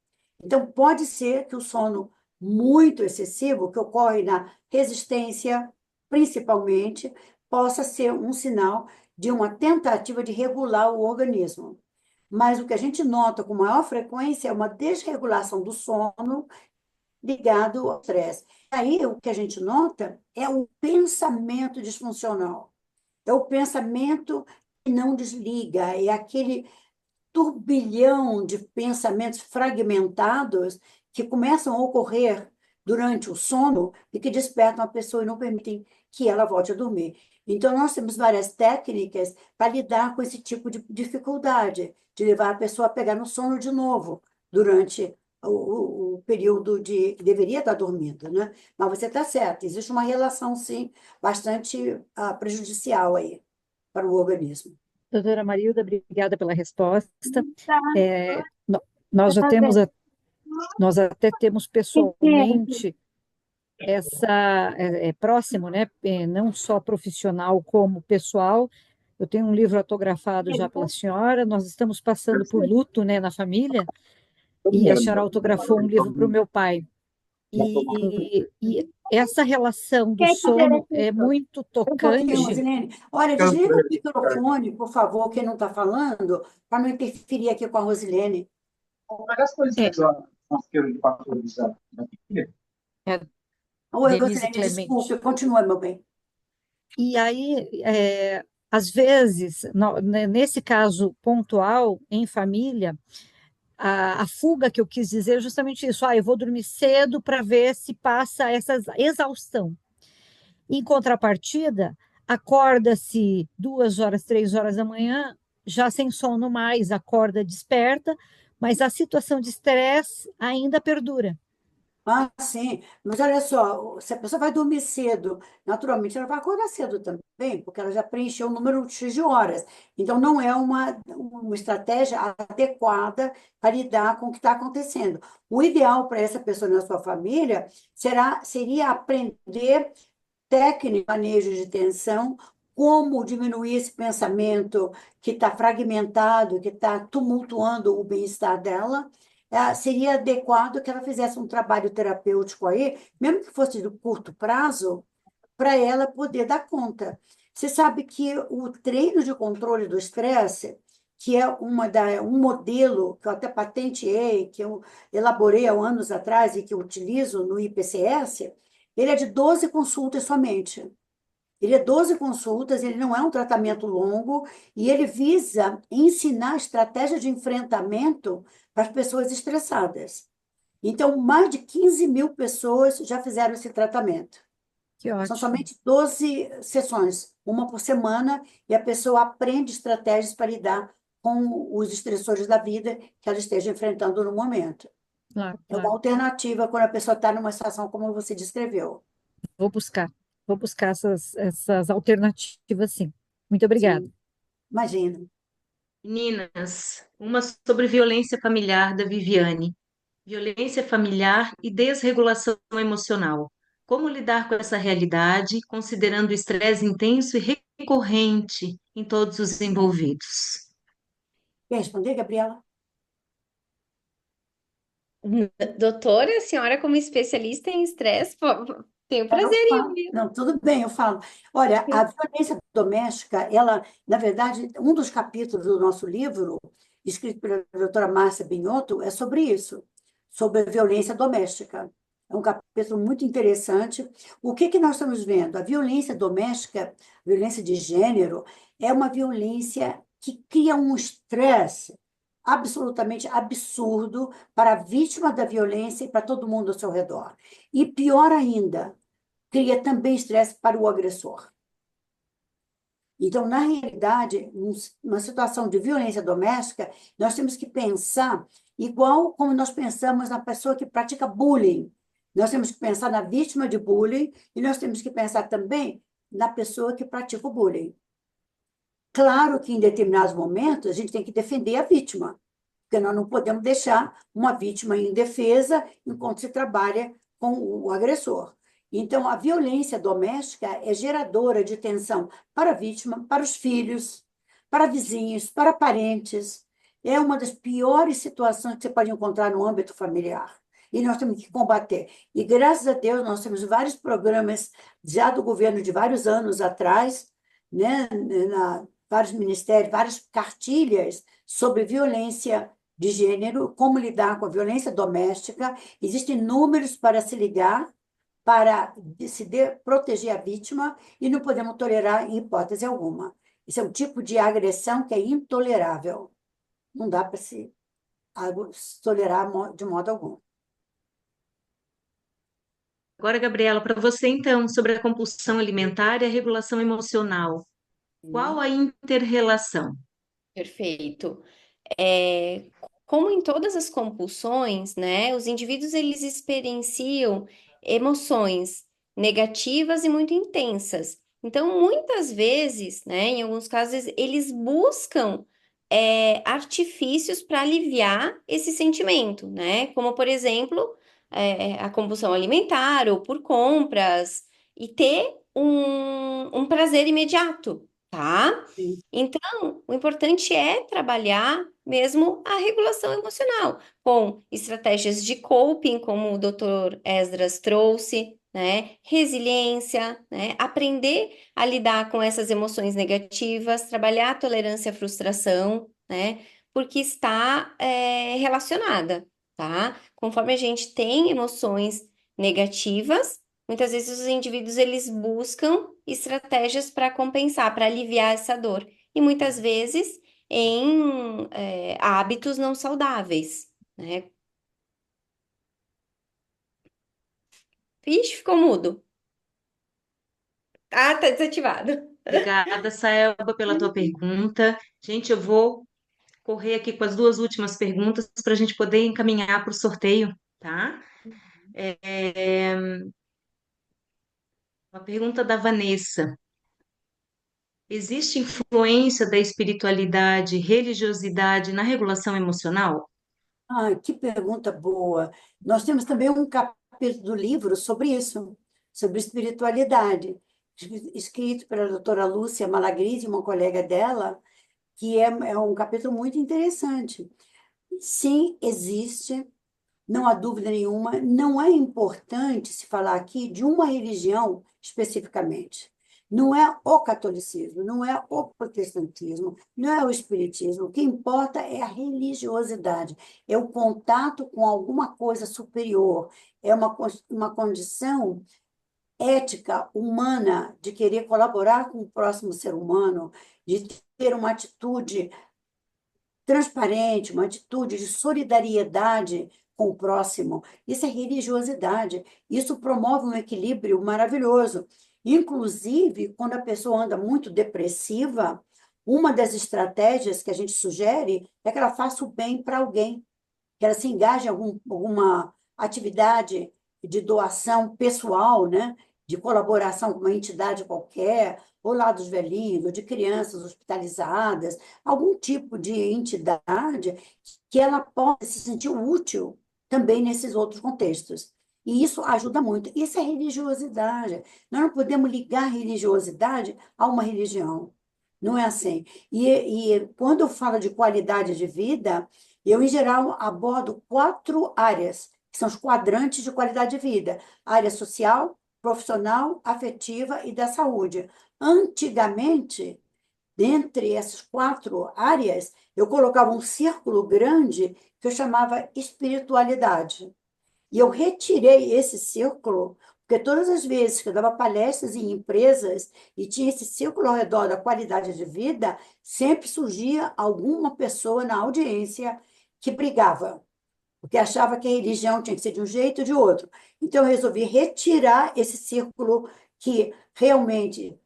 Então, pode ser que o sono muito excessivo, que ocorre na resistência, principalmente, possa ser um sinal de uma tentativa de regular o organismo. Mas o que a gente nota com maior frequência é uma desregulação do sono ligado ao estresse. Aí, o que a gente nota é o pensamento disfuncional. É o pensamento que não desliga, é aquele turbilhão de pensamentos fragmentados que começam a ocorrer durante o sono e que despertam a pessoa e não permitem que ela volte a dormir. Então, nós temos várias técnicas para lidar com esse tipo de dificuldade, de levar a pessoa a pegar no sono de novo durante o período que deveria estar dormindo, né? Mas você está certo, existe uma relação, sim, bastante prejudicial aí para o organismo. Doutora Marilda, obrigada pela resposta. É, no- nós já temos, nós até temos pessoalmente próximo, né? Não só profissional como pessoal. Eu tenho um livro autografado já pela senhora. Nós estamos passando por luto, né, na família, e a senhora autografou um livro para o meu pai. E essa relação do sono é muito Um pouquinho, tocante. Rosilene. Olha, desliga o microfone, por favor, quem não está falando, para não interferir aqui com a Rosilene. É, Oi, Denise Rosilene, Clemente. desculpe, continua, meu bem. E aí, às vezes, nesse caso pontual, em família, a fuga que eu quis dizer é justamente isso. Eu vou dormir cedo para ver se passa essa exaustão. Em contrapartida, acorda-se 2 horas, 3 horas da manhã, já sem sono mais, acorda desperta, mas a situação de estresse ainda perdura. Ah, sim. Mas olha só, se a pessoa vai dormir cedo, naturalmente ela vai acordar cedo também, porque ela já preencheu o número X de horas. Então, não é uma estratégia adequada para lidar com o que está acontecendo. O ideal para essa pessoa na sua família seria aprender técnica de manejo de tensão, como diminuir esse pensamento que está fragmentado, que está tumultuando o bem-estar dela. Seria adequado que ela fizesse um trabalho terapêutico aí, mesmo que fosse de curto prazo, para ela poder dar conta. Você sabe que o treino de controle do estresse, que é um modelo que eu até patenteei, que eu elaborei há anos atrás e que eu utilizo no IPCS, ele é de 12 consultas somente. Ele é 12 consultas, ele não é um tratamento longo e ele visa ensinar estratégias de enfrentamento para as pessoas estressadas. Então, mais de 15 mil pessoas já fizeram esse tratamento. Que São ótimo. somente 12 sessões, uma por semana, e a pessoa aprende estratégias para lidar com os estressores da vida que ela esteja enfrentando no momento. Claro, É uma claro. alternativa quando a pessoa está numa situação como você descreveu. Vou buscar. Vou buscar essas alternativas, sim. Muito obrigada. Sim, imagina. Meninas, uma sobre violência familiar da Viviane. Violência familiar e desregulação emocional. Como lidar com essa realidade, considerando o estresse intenso e recorrente em todos os envolvidos? Quer responder, Gabriela? Doutora, a senhora como especialista em estresse, tenho Eu prazer em falo. ouvir. Não, tudo bem, eu falo. Olha, a violência doméstica, ela, na verdade, um dos capítulos do nosso livro, escrito pela doutora Márcia Binotto, é sobre isso, sobre a violência doméstica. É um capítulo muito interessante. O que que nós estamos vendo? A violência doméstica, violência de gênero, é uma violência que cria um estresse absolutamente absurdo para a vítima da violência e para todo mundo ao seu redor. E pior ainda, cria também estresse para o agressor. Então, na realidade, numa situação de violência doméstica, nós temos que pensar igual como nós pensamos na pessoa que pratica bullying. Nós temos que pensar na vítima de bullying e nós temos que pensar também na pessoa que pratica o bullying. Claro que em determinados momentos a gente tem que defender a vítima, porque nós não podemos deixar uma vítima indefesa enquanto se trabalha com o agressor. Então, a violência doméstica é geradora de tensão para a vítima, para os filhos, para vizinhos, para parentes. É uma das piores situações que você pode encontrar no âmbito familiar. E nós temos que combater. E, graças a Deus, nós temos vários programas já do governo de vários anos atrás, né, vários ministérios, várias cartilhas sobre violência de gênero, como lidar com a violência doméstica. Existem números para se ligar, para proteger a vítima, e não podemos tolerar em hipótese alguma. Isso é um tipo de agressão que é intolerável. Não dá para se tolerar de modo algum. Agora, Gabriela, para você então, sobre a compulsão alimentar e a regulação emocional. Qual a inter-relação? Perfeito. É, como em todas as compulsões, né, os indivíduos eles experienciam emoções negativas e muito intensas. Então, muitas vezes, né, em alguns casos, eles buscam artifícios para aliviar esse sentimento, né? Como, por exemplo, a compulsão alimentar ou por compras, e ter um prazer imediato, tá? Sim. Então, o importante é trabalhar mesmo a regulação emocional, com estratégias de coping, como o Dr. Esdras trouxe, né? Resiliência, né? Aprender a lidar com essas emoções negativas, trabalhar a tolerância à frustração, né? Porque está relacionada, tá? Conforme a gente tem emoções negativas, muitas vezes os indivíduos eles buscam estratégias para compensar, para aliviar essa dor. E muitas vezes em hábitos não saudáveis, né? Vixe, ficou mudo. Ah, tá desativado. Obrigada, Saelba, pela tua pergunta. Gente, eu vou correr aqui com as duas últimas perguntas para a gente poder encaminhar para o sorteio, tá? É, uma pergunta da Vanessa. Existe influência da espiritualidade, religiosidade na regulação emocional? Ah, que pergunta boa. Nós temos também um capítulo do livro sobre isso, sobre espiritualidade, escrito pela doutora Lúcia Malagrise, uma colega dela, que é um capítulo muito interessante. Sim, existe, não há dúvida nenhuma, não é importante se falar aqui de uma religião especificamente. Não é o catolicismo, não é o protestantismo, não é o espiritismo. O que importa é a religiosidade, é o contato com alguma coisa superior, é uma condição ética, humana, de querer colaborar com o próximo ser humano, de ter uma atitude transparente, uma atitude de solidariedade com o próximo. Isso é religiosidade. Isso promove um equilíbrio maravilhoso. Inclusive, quando a pessoa anda muito depressiva, uma das estratégias que a gente sugere é que ela faça o bem para alguém, que ela se engaje em alguma atividade de doação pessoal, né? De colaboração com uma entidade qualquer, ou lá dos velhinhos, ou de crianças hospitalizadas, algum tipo de entidade que ela possa se sentir útil também nesses outros contextos. E isso ajuda muito. Isso é religiosidade. Nós não podemos ligar religiosidade a uma religião. Não é assim. E quando eu falo de qualidade de vida, eu, em geral, abordo 4 áreas, que são os quadrantes de qualidade de vida: área social, profissional, afetiva e da saúde. Antigamente, dentre essas 4 áreas, eu colocava um círculo grande que eu chamava espiritualidade. E eu retirei esse círculo, porque todas as vezes que eu dava palestras em empresas e tinha esse círculo ao redor da qualidade de vida, sempre surgia alguma pessoa na audiência que brigava, porque achava que a religião tinha que ser de um jeito ou de outro. Então, eu resolvi retirar esse círculo que realmente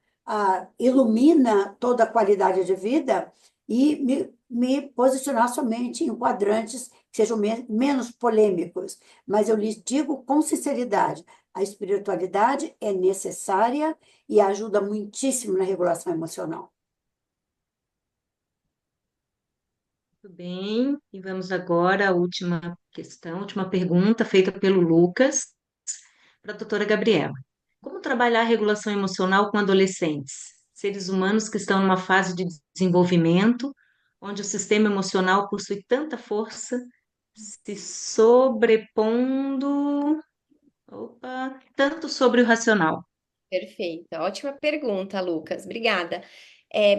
ilumina toda a qualidade de vida e me posicionar somente em quadrantes que sejam menos polêmicos. Mas eu lhes digo com sinceridade, a espiritualidade é necessária e ajuda muitíssimo na regulação emocional. Muito bem, e vamos agora à última questão, última pergunta feita pelo Lucas para a doutora Gabriela. Como trabalhar a regulação emocional com adolescentes, seres humanos que estão numa fase de desenvolvimento, onde o sistema emocional possui tanta força, se sobrepondo, tanto sobre o racional? Perfeita, ótima pergunta, Lucas. Obrigada.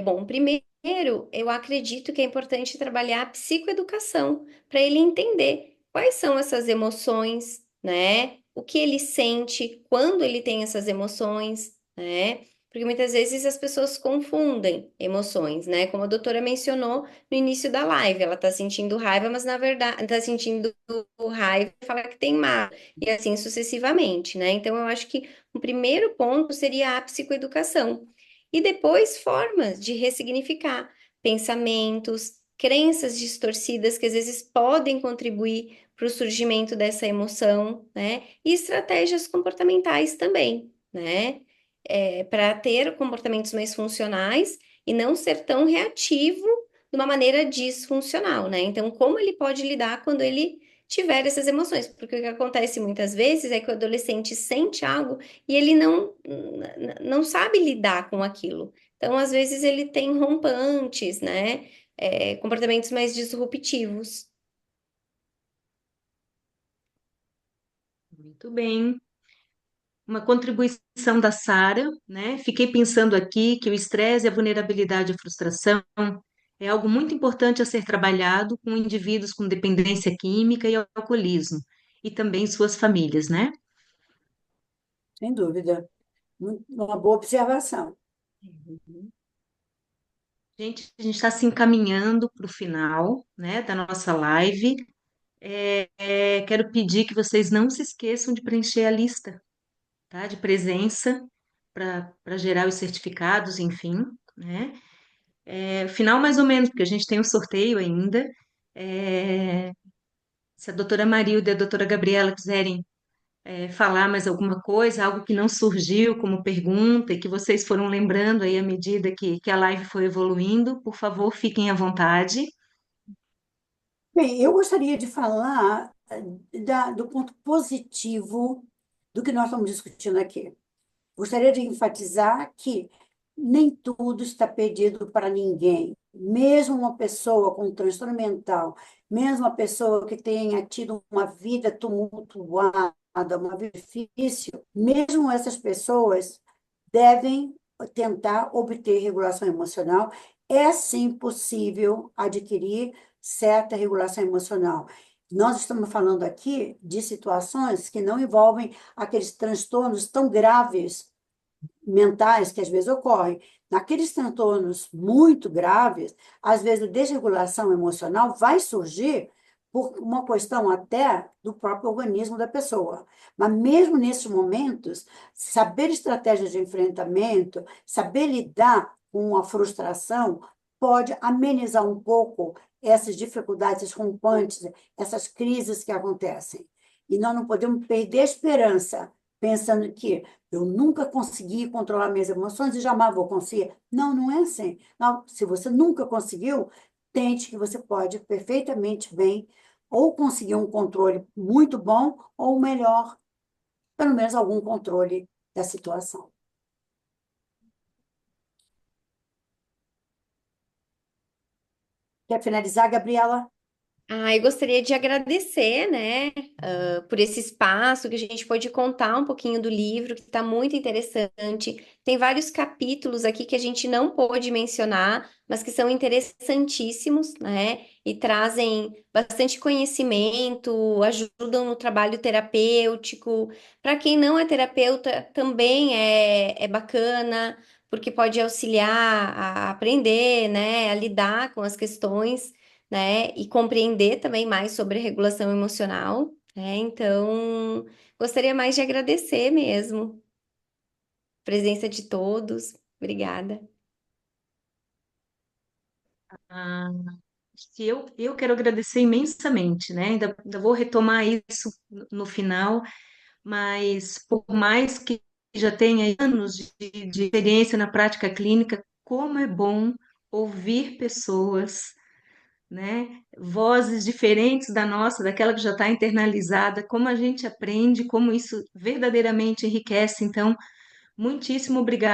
Bom, primeiro, eu acredito que é importante trabalhar a psicoeducação para ele entender quais são essas emoções, né? O que ele sente quando ele tem essas emoções, né? Porque muitas vezes as pessoas confundem emoções, né? Como a doutora mencionou no início da live, ela tá sentindo raiva, mas na verdade tá sentindo raiva e fala que tem mágoa, e assim sucessivamente, né? Então eu acho que o primeiro ponto seria a psicoeducação. E depois, formas de ressignificar pensamentos, crenças distorcidas que às vezes podem contribuir para o surgimento dessa emoção, né? E estratégias comportamentais também, né? Para ter comportamentos mais funcionais e não ser tão reativo de uma maneira disfuncional, né? Então, como ele pode lidar quando ele tiver essas emoções? Porque o que acontece muitas vezes é que o adolescente sente algo e ele não sabe lidar com aquilo. Então, às vezes, ele tem rompantes, né? Comportamentos mais disruptivos. Muito bem. Uma contribuição da Sara, né? Fiquei pensando aqui que o estresse, a vulnerabilidade e a frustração é algo muito importante a ser trabalhado com indivíduos com dependência química e alcoolismo, e também suas famílias, né? Sem dúvida. Uma boa observação. Gente, a gente está se encaminhando para o final, né, da nossa live. Quero pedir que vocês não se esqueçam de preencher a lista, tá, de presença para gerar os certificados, enfim, né? Final mais ou menos, porque a gente tem um sorteio ainda. É, se a doutora Marilda e a doutora Gabriela quiserem falar mais alguma coisa, algo que não surgiu como pergunta e que vocês foram lembrando aí à medida que a live foi evoluindo, por favor, fiquem à vontade. Bem, eu gostaria de falar do ponto positivo do que nós estamos discutindo aqui. Gostaria de enfatizar que nem tudo está perdido para ninguém. Mesmo uma pessoa com transtorno mental, mesmo uma pessoa que tenha tido uma vida tumultuada, uma vida difícil, mesmo essas pessoas devem tentar obter regulação emocional. É sim possível adquirir certa regulação emocional. Nós estamos falando aqui de situações que não envolvem aqueles transtornos tão graves mentais que às vezes ocorrem. Naqueles transtornos muito graves, às vezes a desregulação emocional vai surgir por uma questão até do próprio organismo da pessoa. Mas mesmo nesses momentos, saber estratégias de enfrentamento, saber lidar com a frustração, pode amenizar um pouco essas dificuldades, esses rompantes, essas crises que acontecem. E nós não podemos perder a esperança, pensando que eu nunca consegui controlar minhas emoções e jamais vou conseguir. Não, não é assim. Não, se você nunca conseguiu, tente que você pode perfeitamente bem ou conseguir um controle muito bom ou melhor, pelo menos algum controle da situação. Quer finalizar, Gabriela? Eu gostaria de agradecer, né, por esse espaço que a gente pôde contar um pouquinho do livro, que está muito interessante. Tem vários capítulos aqui que a gente não pôde mencionar, mas que são interessantíssimos, né, e trazem bastante conhecimento, ajudam no trabalho terapêutico. Para quem não é terapeuta, também é bacana, porque pode auxiliar a aprender, né, a lidar com as questões, né? E compreender também mais sobre regulação emocional, né? Então, gostaria mais de agradecer mesmo a presença de todos. Obrigada. Ah, que eu quero agradecer imensamente, né? Ainda vou retomar isso no final, mas por mais que já tenha anos de experiência na prática clínica, como é bom ouvir pessoas, né? Vozes diferentes da nossa, daquela que já está internalizada, como a gente aprende, como isso verdadeiramente enriquece. Então, muitíssimo obrigada.